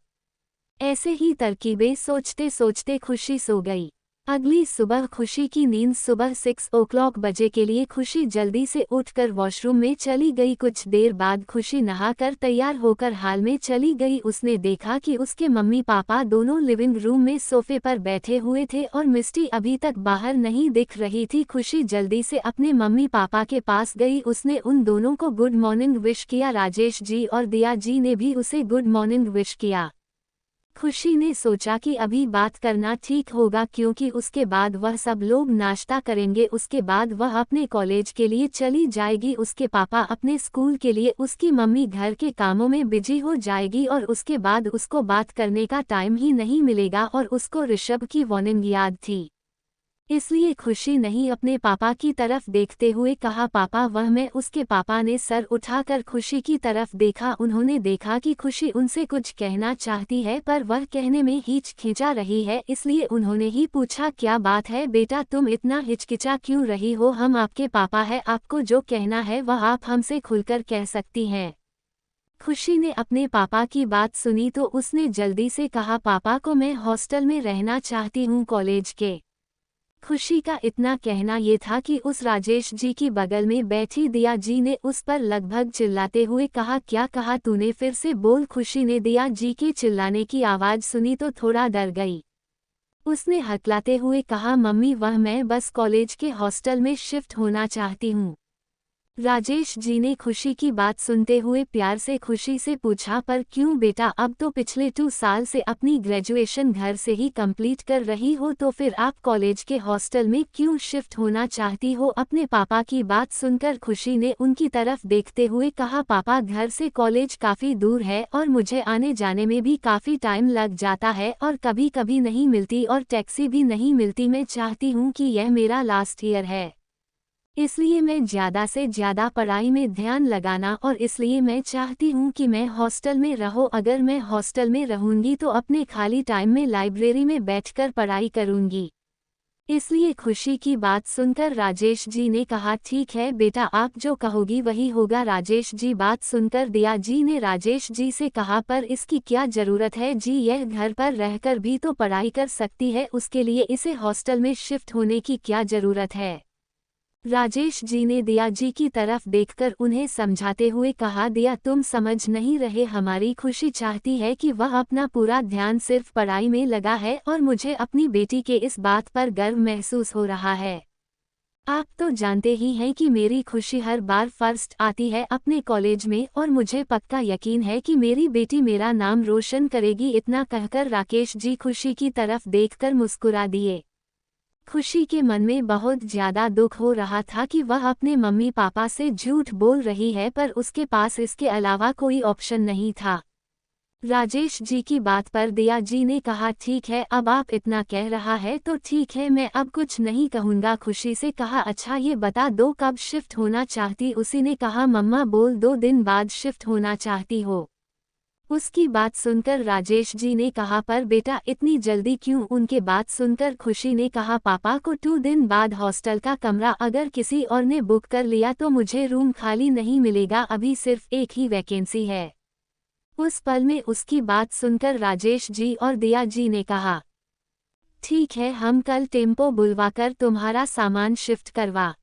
ऐसे ही तरकीबें सोचते सोचते खुशी सो गई। अगली सुबह खुशी की नींद सुबह 6 o'clock बजे के लिए खुशी जल्दी से उठकर वॉशरूम में चली गई। कुछ देर बाद खुशी नहाकर तैयार होकर हाल में चली गई। उसने देखा कि उसके मम्मी पापा दोनों लिविंग रूम में सोफे पर बैठे हुए थे और मिस्टी अभी तक बाहर नहीं दिख रही थी। खुशी जल्दी से अपने मम्मी पापा के पास गई। उसने उन दोनों को गुड मॉर्निंग विश किया। राजेश जी और दिया जी ने भी उसे गुड मॉर्निंग विश किया। खुशी ने सोचा कि अभी बात करना ठीक होगा क्योंकि उसके बाद वह सब लोग नाश्ता करेंगे। उसके बाद वह अपने कॉलेज के लिए चली जाएगी, उसके पापा अपने स्कूल के लिए, उसकी मम्मी घर के कामों में बिजी हो जाएगी और उसके बाद उसको बात करने का टाइम ही नहीं मिलेगा। और उसको ऋषभ की वार्निंग याद थी, इसलिए खुशी नहीं अपने पापा की तरफ देखते हुए कहा, पापा। वह मैं उसके पापा ने सर उठाकर खुशी की तरफ देखा। उन्होंने देखा कि खुशी उनसे कुछ कहना चाहती है पर वह कहने में हिचकिचा रही है, इसलिए उन्होंने ही पूछा, क्या बात है बेटा, तुम इतना हिचकिचा क्यों रही हो? हम आपके पापा हैं, आपको जो कहना है वह आप हमसे खुलकर कह सकती हैं। खुशी ने अपने पापा की बात सुनी तो उसने जल्दी से कहा, पापा को मैं हॉस्टल में रहना चाहती हूँ कॉलेज के। खुशी का इतना कहना ये था कि उस राजेश जी की बगल में बैठी दिया जी ने उस पर लगभग चिल्लाते हुए कहा, क्या कहा तूने? फिर से बोल। खुशी ने दिया जी के चिल्लाने की आवाज़ सुनी तो थोड़ा डर गई। उसने हकलाते हुए कहा, मम्मी वह मैं बस कॉलेज के हॉस्टल में शिफ्ट होना चाहती हूँ। राजेश जी ने खुशी की बात सुनते हुए प्यार से खुशी से पूछा, पर क्यों बेटा? अब तो पिछले 2 साल से अपनी ग्रेजुएशन घर से ही कंप्लीट कर रही हो, तो फिर आप कॉलेज के हॉस्टल में क्यों शिफ्ट होना चाहती हो? अपने पापा की बात सुनकर खुशी ने उनकी तरफ देखते हुए कहा, पापा घर से कॉलेज काफ़ी दूर है और मुझे आने जाने में भी काफ़ी टाइम लग जाता है और कभी कभी नहीं मिलती और टैक्सी भी नहीं मिलती। मैं चाहती हूँ कि यह मेरा लास्ट ईयर है, इसलिए मैं ज़्यादा से ज़्यादा पढ़ाई में ध्यान लगाना और इसलिए मैं चाहती हूँ कि मैं हॉस्टल में रहो। अगर मैं हॉस्टल में रहूँगी तो अपने खाली टाइम में लाइब्रेरी में बैठकर पढ़ाई करूँगी। इसलिए खुशी की बात सुनकर राजेश जी ने कहा, ठीक है बेटा, आप जो कहोगी वही होगा। राजेश जी बात सुनकर दिया जी ने राजेश जी से कहा, पर इसकी क्या ज़रूरत है जी? यह घर पर रहकर भी तो पढ़ाई कर सकती है, उसके लिए इसे हॉस्टल में शिफ्ट होने की क्या ज़रूरत है? राजेश जी ने दिया जी की तरफ देखकर उन्हें समझाते हुए कहा, दिया तुम समझ नहीं रहे, हमारी खुशी चाहती है कि वह अपना पूरा ध्यान सिर्फ पढ़ाई में लगा है और मुझे अपनी बेटी के इस बात पर गर्व महसूस हो रहा है। आप तो जानते ही हैं कि मेरी खुशी हर बार फर्स्ट आती है अपने कॉलेज में और मुझे पक्का यकीन है कि मेरी बेटी मेरा नाम रोशन करेगी। इतना कहकर राकेश जी खुशी की तरफ देखकर मुस्कुरा दिए। खुशी के मन में बहुत ज़्यादा दुख हो रहा था कि वह अपने मम्मी पापा से झूठ बोल रही है, पर उसके पास इसके अलावा कोई ऑप्शन नहीं था। राजेश जी की बात पर दिया जी ने कहा, ठीक है, अब आप इतना कह रहा है तो ठीक है, मैं अब कुछ नहीं कहूँगा। खुशी से कहा, अच्छा ये बता दो कब शिफ्ट होना चाहती? उसी ने कहा, मम्मा बोल 2 दिन बाद शिफ्ट होना चाहती हो। उसकी बात सुनकर राजेश जी ने कहा, पर बेटा इतनी जल्दी क्यों? उनके बात सुनकर खुशी ने कहा, पापा को 2 दिन बाद हॉस्टल का कमरा अगर किसी और ने बुक कर लिया तो मुझे रूम खाली नहीं मिलेगा, अभी सिर्फ एक ही वैकेंसी है। उस पल में उसकी बात सुनकर राजेश जी और दिया जी ने कहा, ठीक है, हम कल टेम्पो बुलवाकर तुम्हारा सामान शिफ्ट करवा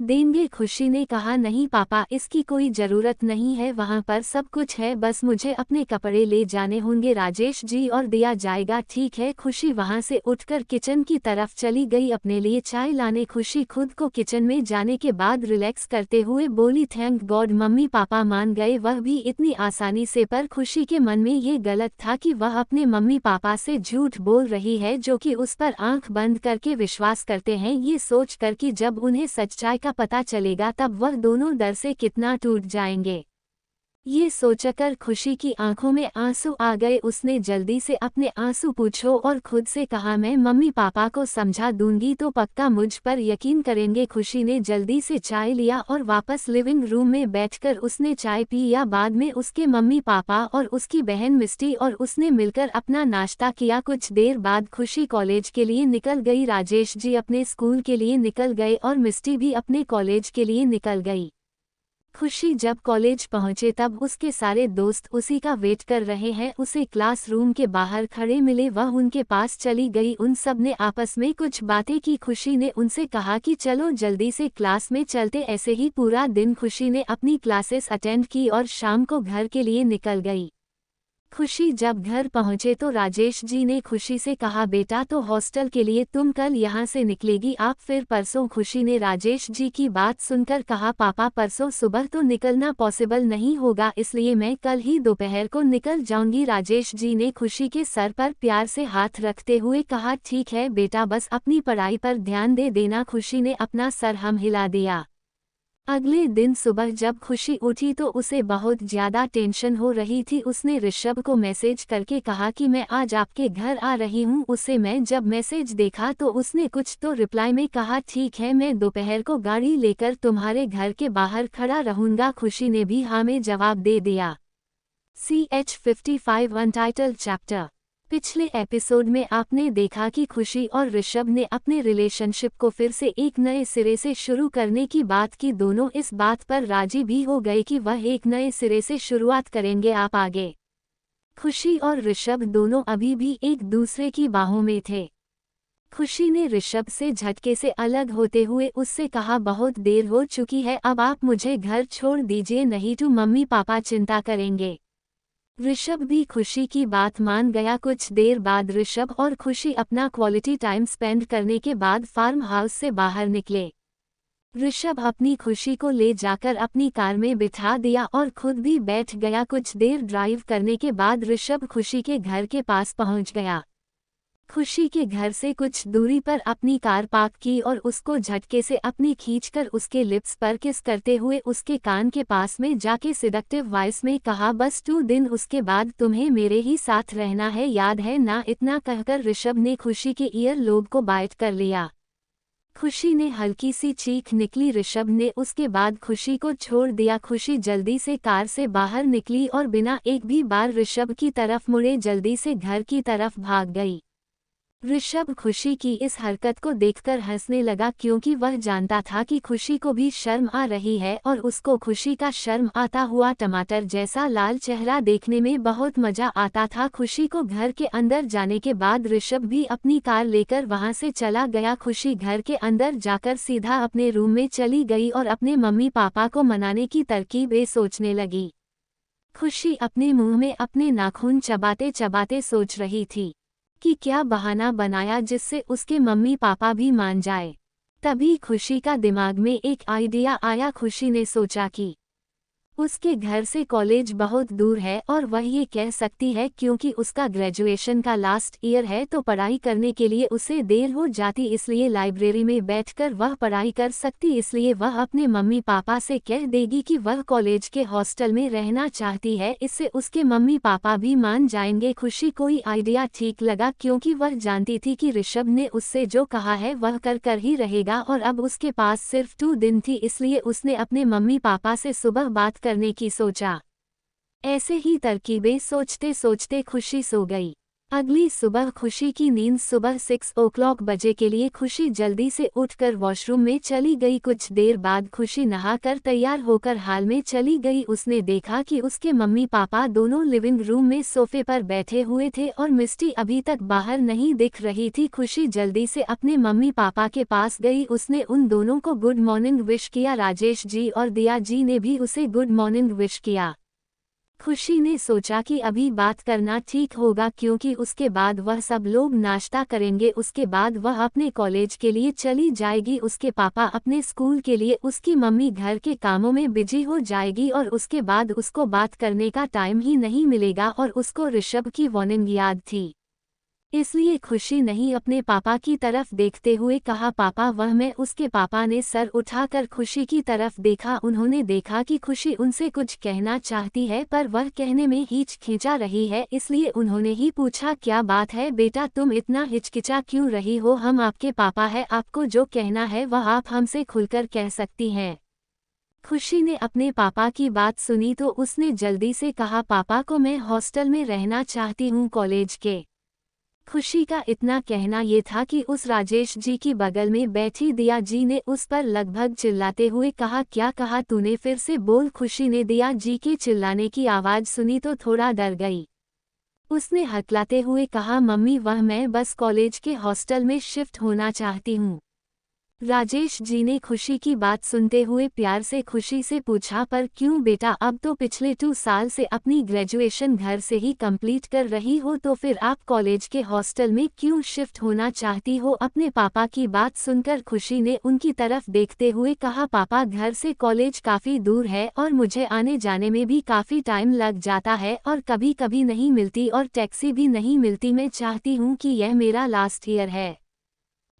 देंगे। खुशी ने कहा, नहीं पापा, इसकी कोई जरूरत नहीं है, वहाँ पर सब कुछ है, बस मुझे अपने कपड़े ले जाने होंगे। राजेश जी और दिया जाएगा, ठीक है। खुशी वहाँ से उठकर किचन की तरफ चली गई अपने लिए चाय लाने। खुशी खुद को किचन में जाने के बाद रिलैक्स करते हुए बोली, थैंक गॉड मम्मी पापा मान गए, वह भी इतनी आसानी से। पर खुशी के मन में ये गलत था कि वह अपने मम्मी पापा से झूठ बोल रही है, जो कि उस पर आंख बंद करके विश्वास करते हैं। ये सोच कर कि जब उन्हें सच्चाई का पता चलेगा तब वह दोनों डर से कितना टूट जाएंगे। ये सोचकर खुशी की आंखों में आंसू आ गए। उसने जल्दी से अपने आंसू पूछो और खुद से कहा, मैं मम्मी पापा को समझा दूंगी तो पक्का मुझ पर यकीन करेंगे। खुशी ने जल्दी से चाय लिया और वापस लिविंग रूम में बैठकर उसने चाय पी। या बाद में उसके मम्मी पापा और उसकी बहन मिस्टी और उसने मिलकर अपना नाश्ता किया। कुछ देर बाद खुशी कॉलेज के लिए निकल गई। राजेश जी अपने स्कूल के लिए निकल गए और मिस्टी भी अपने कॉलेज के लिए निकल गई। खुशी जब कॉलेज पहुंचे तब उसके सारे दोस्त उसी का वेट कर रहे हैं। उसे क्लासरूम के बाहर खड़े मिले, वह उनके पास चली गई। उन सब ने आपस में कुछ बातें की। खुशी ने उनसे कहा कि चलो जल्दी से क्लास में चलते। ऐसे ही पूरा दिन खुशी ने अपनी क्लासेस अटेंड की और शाम को घर के लिए निकल गई। खुशी जब घर पहुंचे तो राजेश जी ने खुशी से कहा, बेटा तो हॉस्टल के लिए तुम कल यहाँ से निकलेगी, आप फिर परसों? खुशी ने राजेश जी की बात सुनकर कहा, पापा परसों सुबह तो निकलना पॉसिबल नहीं होगा, इसलिए मैं कल ही दोपहर को निकल जाऊंगी। राजेश जी ने खुशी के सर पर प्यार से हाथ रखते हुए कहा, ठीक है बेटा, बस अपनी पढ़ाई पर ध्यान दे देना। खुशी ने अपना सर हम हिला दिया। अगले दिन सुबह जब खुशी उठी तो उसे बहुत ज्यादा टेंशन हो रही थी। उसने ऋषभ को मैसेज करके कहा कि मैं आज आपके घर आ रही हूँ। उसे मैं जब मैसेज देखा तो उसने कुछ तो रिप्लाई में कहा, ठीक है, मैं दोपहर को गाड़ी लेकर तुम्हारे घर के बाहर खड़ा रहूंगा। खुशी ने भी हाँ में जवाब दे दिया। CH55 untitled chapter. पिछले एपिसोड में आपने देखा कि खुशी और ऋषभ ने अपने रिलेशनशिप को फिर से एक नए सिरे से शुरू करने की बात की। दोनों इस बात पर राजी भी हो गए कि वह एक नए सिरे से शुरुआत करेंगे। आप आगे। खुशी और ऋषभ दोनों अभी भी एक दूसरे की बाहों में थे। खुशी ने ऋषभ से झटके से अलग होते हुए उससे कहा, बहुत देर हो चुकी है, अब आप मुझे घर छोड़ दीजिए, नहीं तो मम्मी पापा चिंता करेंगे। ऋषभ भी खुशी की बात मान गया। कुछ देर बाद ऋषभ और खुशी अपना क्वालिटी टाइम स्पेंड करने के बाद फार्म हाउस से बाहर निकले। ऋषभ अपनी खुशी को ले जाकर अपनी कार में बिठा दिया और खुद भी बैठ गया। कुछ देर ड्राइव करने के बाद ऋषभ खुशी के घर के पास पहुंच गया। खुशी के घर से कुछ दूरी पर अपनी कार पार्क की और उसको झटके से अपनी खींचकर उसके लिप्स पर किस करते हुए उसके कान के पास में जाके सिडक्टिव वॉइस में कहा, बस 2 दिन उसके बाद तुम्हें मेरे ही साथ रहना है, याद है ना? इतना कहकर ऋषभ ने खुशी के ईयर लोब को बाइट कर लिया। खुशी ने हल्की सी चीख निकली। ऋषभ ने उसके बाद खुशी को छोड़ दिया। खुशी जल्दी से कार से बाहर निकली और बिना एक भी बार ऋषभ की तरफ मुड़े जल्दी से घर की तरफ भाग गई। ऋषभ खुशी की इस हरकत को देखकर हंसने लगा, क्योंकि वह जानता था कि खुशी को भी शर्म आ रही है और उसको खुशी का शर्म आता हुआ टमाटर जैसा लाल चेहरा देखने में बहुत मजा आता था। खुशी को घर के अंदर जाने के बाद ऋषभ भी अपनी कार लेकर वहां से चला गया। खुशी घर के अंदर जाकर सीधा अपने रूम में चली गई और अपने मम्मी पापा को मनाने की तरकीबें सोचने लगी। खुशी अपने मुंह में अपने नाखून चबाते चबाते सोच रही थी कि क्या बहाना बनाया जिससे उसके मम्मी पापा भी मान जाए। तभी खुशी का दिमाग में एक आइडिया आया। खुशी ने सोचा कि उसके घर से कॉलेज बहुत दूर है और वह ये कह सकती है क्योंकि उसका ग्रेजुएशन का लास्ट ईयर है तो पढ़ाई करने के लिए उसे देर हो जाती, इसलिए लाइब्रेरी में बैठकर वह पढ़ाई कर सकती। इसलिए वह अपने मम्मी पापा से कह देगी कि वह कॉलेज के हॉस्टल में रहना चाहती है, इससे उसके मम्मी पापा भी मान जाएंगे। खुशी कोई आइडिया ठीक लगा क्योंकि वह जानती थी कि ऋषभ ने उससे जो कहा है वह कर ही रहेगा और अब उसके पास सिर्फ 2 दिन थी, इसलिए उसने अपने मम्मी पापा से सुबह बात करने की सोचा। ऐसे ही तरकीबें सोचते सोचते खुशी सो गई। अगली सुबह खुशी की नींद सुबह 6 बजे के लिए खुशी जल्दी से उठकर वॉशरूम में चली गई। कुछ देर बाद खुशी नहाकर तैयार होकर हाल में चली गई। उसने देखा कि उसके मम्मी पापा दोनों लिविंग रूम में सोफे पर बैठे हुए थे और मिस्टी अभी तक बाहर नहीं दिख रही थी। खुशी जल्दी से अपने मम्मी पापा के पास गई। उसने उन दोनों को गुड मॉर्निंग विश किया। राजेश जी और दिया जी ने भी उसे गुड मॉर्निंग विश किया। खुशी ने सोचा कि अभी बात करना ठीक होगा क्योंकि उसके बाद वह सब लोग नाश्ता करेंगे। उसके बाद वह अपने कॉलेज के लिए चली जाएगी, उसके पापा अपने स्कूल के लिए, उसकी मम्मी घर के कामों में बिजी हो जाएगी और उसके बाद उसको बात करने का टाइम ही नहीं मिलेगा। और उसको ऋषभ की वार्निंग याद थी, इसलिए खुशी नहीं अपने पापा की तरफ देखते हुए कहा पापा वह मैं। उसके पापा ने सर उठाकर खुशी की तरफ देखा। उन्होंने देखा कि खुशी उनसे कुछ कहना चाहती है पर वह कहने में हिचकिचा रही है, इसलिए उन्होंने ही पूछा क्या बात है बेटा, तुम इतना हिचकिचा क्यों रही हो? हम आपके पापा हैं, आपको जो कहना है वह आप हमसे खुलकर कह सकती हैं। खुशी ने अपने पापा की बात सुनी तो उसने जल्दी से कहा पापा को मैं हॉस्टल में रहना चाहती हूँ कॉलेज के। खुशी का इतना कहना ये था कि उस राजेश जी की बगल में बैठी दिया जी ने उस पर लगभग चिल्लाते हुए कहा क्या कहा तूने, फिर से बोल। खुशी ने दिया जी के चिल्लाने की आवाज़ सुनी तो थोड़ा डर गई। उसने हकलाते हुए कहा मम्मी वह मैं बस कॉलेज के हॉस्टल में शिफ्ट होना चाहती हूँ। राजेश जी ने खुशी की बात सुनते हुए प्यार से खुशी से पूछा पर क्यों बेटा, अब तो पिछले 2 साल से अपनी ग्रेजुएशन घर से ही कंप्लीट कर रही हो तो फिर आप कॉलेज के हॉस्टल में क्यों शिफ्ट होना चाहती हो? अपने पापा की बात सुनकर खुशी ने उनकी तरफ देखते हुए कहा पापा घर से कॉलेज काफ़ी दूर है और मुझे आने जाने में भी काफ़ी टाइम लग जाता है और कभी कभी नहीं मिलती और टैक्सी भी नहीं मिलती। मैं चाहती हूँ कि यह मेरा लास्ट ईयर है,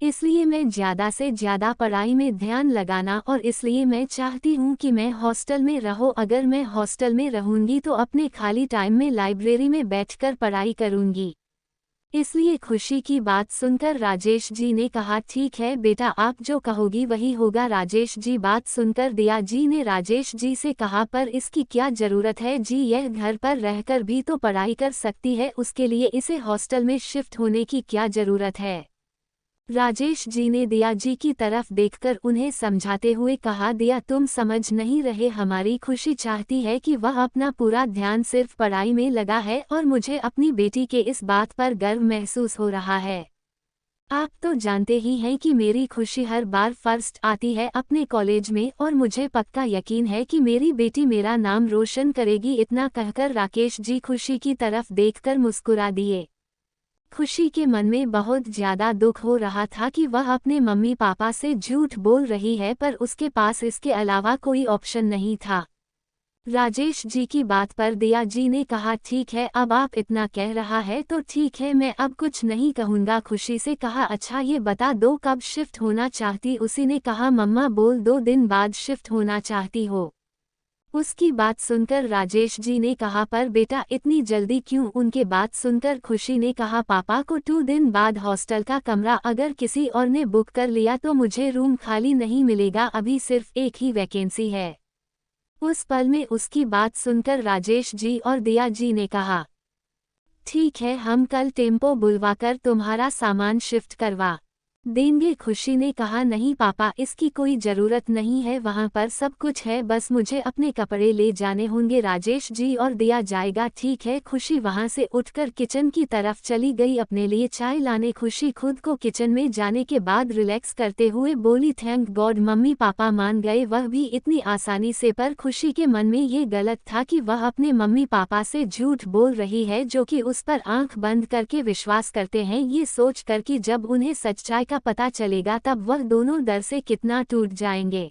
इसलिए मैं ज़्यादा से ज़्यादा पढ़ाई में ध्यान लगाना और इसलिए मैं चाहती हूँ कि मैं हॉस्टल में रहूँ। अगर मैं हॉस्टल में रहूँगी तो अपने खाली टाइम में लाइब्रेरी में बैठकर पढ़ाई करूँगी। इसलिए खुशी की बात सुनकर राजेश जी ने कहा ठीक है बेटा, आप जो कहोगी वही होगा। राजेश जी बात सुनकर दिया जी ने राजेश जी से कहा पर इसकी क्या ज़रूरत है जी, यह घर पर रहकर भी तो पढ़ाई कर सकती है, उसके लिए इसे हॉस्टल में शिफ्ट होने की क्या ज़रूरत है? राजेश जी ने दिया जी की तरफ देखकर उन्हें समझाते हुए कहा दिया तुम समझ नहीं रहे, हमारी खुशी चाहती है कि वह अपना पूरा ध्यान सिर्फ पढ़ाई में लगा है और मुझे अपनी बेटी के इस बात पर गर्व महसूस हो रहा है। आप तो जानते ही हैं कि मेरी खुशी हर बार फर्स्ट आती है अपने कॉलेज में और मुझे पक्का यकीन है कि मेरी बेटी मेरा नाम रोशन करेगी। इतना कहकर राकेश जी खुशी की तरफ देखकर मुस्कुरा दिए। खुशी के मन में बहुत ज़्यादा दुख हो रहा था कि वह अपने मम्मी पापा से झूठ बोल रही है पर उसके पास इसके अलावा कोई ऑप्शन नहीं था। राजेश जी की बात पर दिया जी ने कहा ठीक है, अब आप इतना कह रहा है तो ठीक है, मैं अब कुछ नहीं कहूँगा। खुशी से कहा अच्छा ये बता दो कब शिफ्ट होना चाहती? उसी ने कहा मम्मा बोल 2 दिन बाद शिफ्ट होना चाहती हो। उसकी बात सुनकर राजेश जी ने कहा पर बेटा इतनी जल्दी क्यों? उनके बात सुनकर खुशी ने कहा पापा को 2 दिन बाद हॉस्टल का कमरा अगर किसी और ने बुक कर लिया तो मुझे रूम खाली नहीं मिलेगा, अभी सिर्फ एक ही वैकेंसी है। उस पल में उसकी बात सुनकर राजेश जी और दिया जी ने कहा ठीक है, हम कल टेम्पो बुलवाकर तुम्हारा सामान शिफ्ट करवा देंगे। खुशी ने कहा नहीं पापा, इसकी कोई ज़रूरत नहीं है, वहाँ पर सब कुछ है, बस मुझे अपने कपड़े ले जाने होंगे। राजेश जी और दिया जाएगा ठीक है। खुशी वहाँ से उठकर किचन की तरफ चली गई अपने लिए चाय लाने। खुशी खुद को किचन में जाने के बाद रिलैक्स करते हुए बोली थैंक गॉड मम्मी पापा मान गए, वह भी इतनी आसानी से। पर खुशी के मन में ये गलत था कि वह अपने मम्मी पापा से झूठ बोल रही है जो कि उस पर आंख बंद करके विश्वास करते हैं, ये सोच कर कि जब उन्हें सच्चाई का पता चलेगा तब वह दोनों डर से कितना टूट जाएंगे।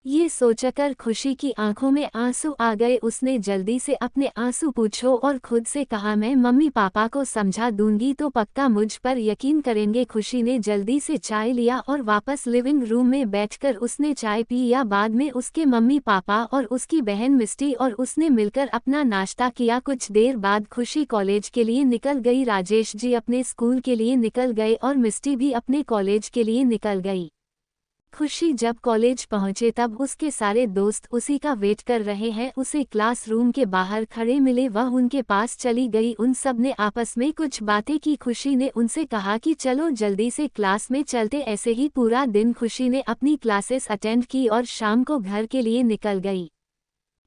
ये सोचकर खुशी की आंखों में आंसू आ गए। उसने जल्दी से अपने आंसू पूछो और खुद से कहा मैं मम्मी पापा को समझा दूंगी तो पक्का मुझ पर यकीन करेंगे। खुशी ने जल्दी से चाय लिया और वापस लिविंग रूम में बैठकर उसने चाय पी या बाद में उसके मम्मी पापा और उसकी बहन मिस्टी और उसने मिलकर अपना नाश्ता किया। कुछ देर बाद खुशी कॉलेज के लिए निकल गई, राजेश जी अपने स्कूल के लिए निकल गए और मिस्टी भी अपने कॉलेज के लिए निकल गई। खुशी जब कॉलेज पहुंचे तब उसके सारे दोस्त उसी का वेट कर रहे हैं। उसे क्लासरूम के बाहर खड़े मिले, वह उनके पास चली गई। उन सब ने आपस में कुछ बातें की। खुशी ने उनसे कहा कि चलो जल्दी से क्लास में चलते। ऐसे ही पूरा दिन खुशी ने अपनी क्लासेस अटेंड की और शाम को घर के लिए निकल गई।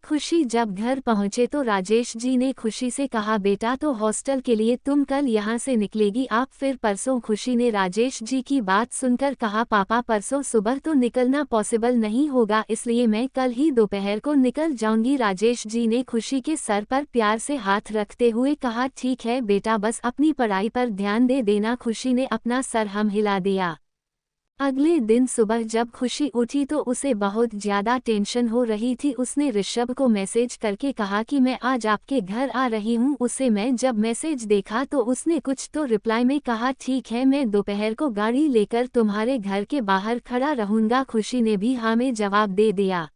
खुशी जब घर पहुंचे तो राजेश जी ने खुशी से कहा, बेटा तो हॉस्टल के लिए तुम कल यहाँ से निकलेगी, आप फिर परसों। खुशी ने राजेश जी की बात सुनकर कहा, पापा परसों सुबह तो निकलना पॉसिबल नहीं होगा, इसलिए मैं कल ही दोपहर को निकल जाऊंगी। राजेश जी ने खुशी के सर पर प्यार से हाथ रखते हुए कहा, ठीक है बेटा, बस अपनी पढ़ाई पर ध्यान दे देना। खुशी ने अपना सर हम हिला दिया। अगले दिन सुबह जब खुशी उठी तो उसे बहुत ज्यादा टेंशन हो रही थी। उसने ऋषभ को मैसेज करके कहा कि मैं आज आपके घर आ रही हूँ। उसे मैं जब मैसेज देखा तो उसने कुछ तो रिप्लाई में कहा, ठीक है मैं दोपहर को गाड़ी लेकर तुम्हारे घर के बाहर खड़ा रहूंगा। खुशी ने भी हाँ में जवाब दे दिया।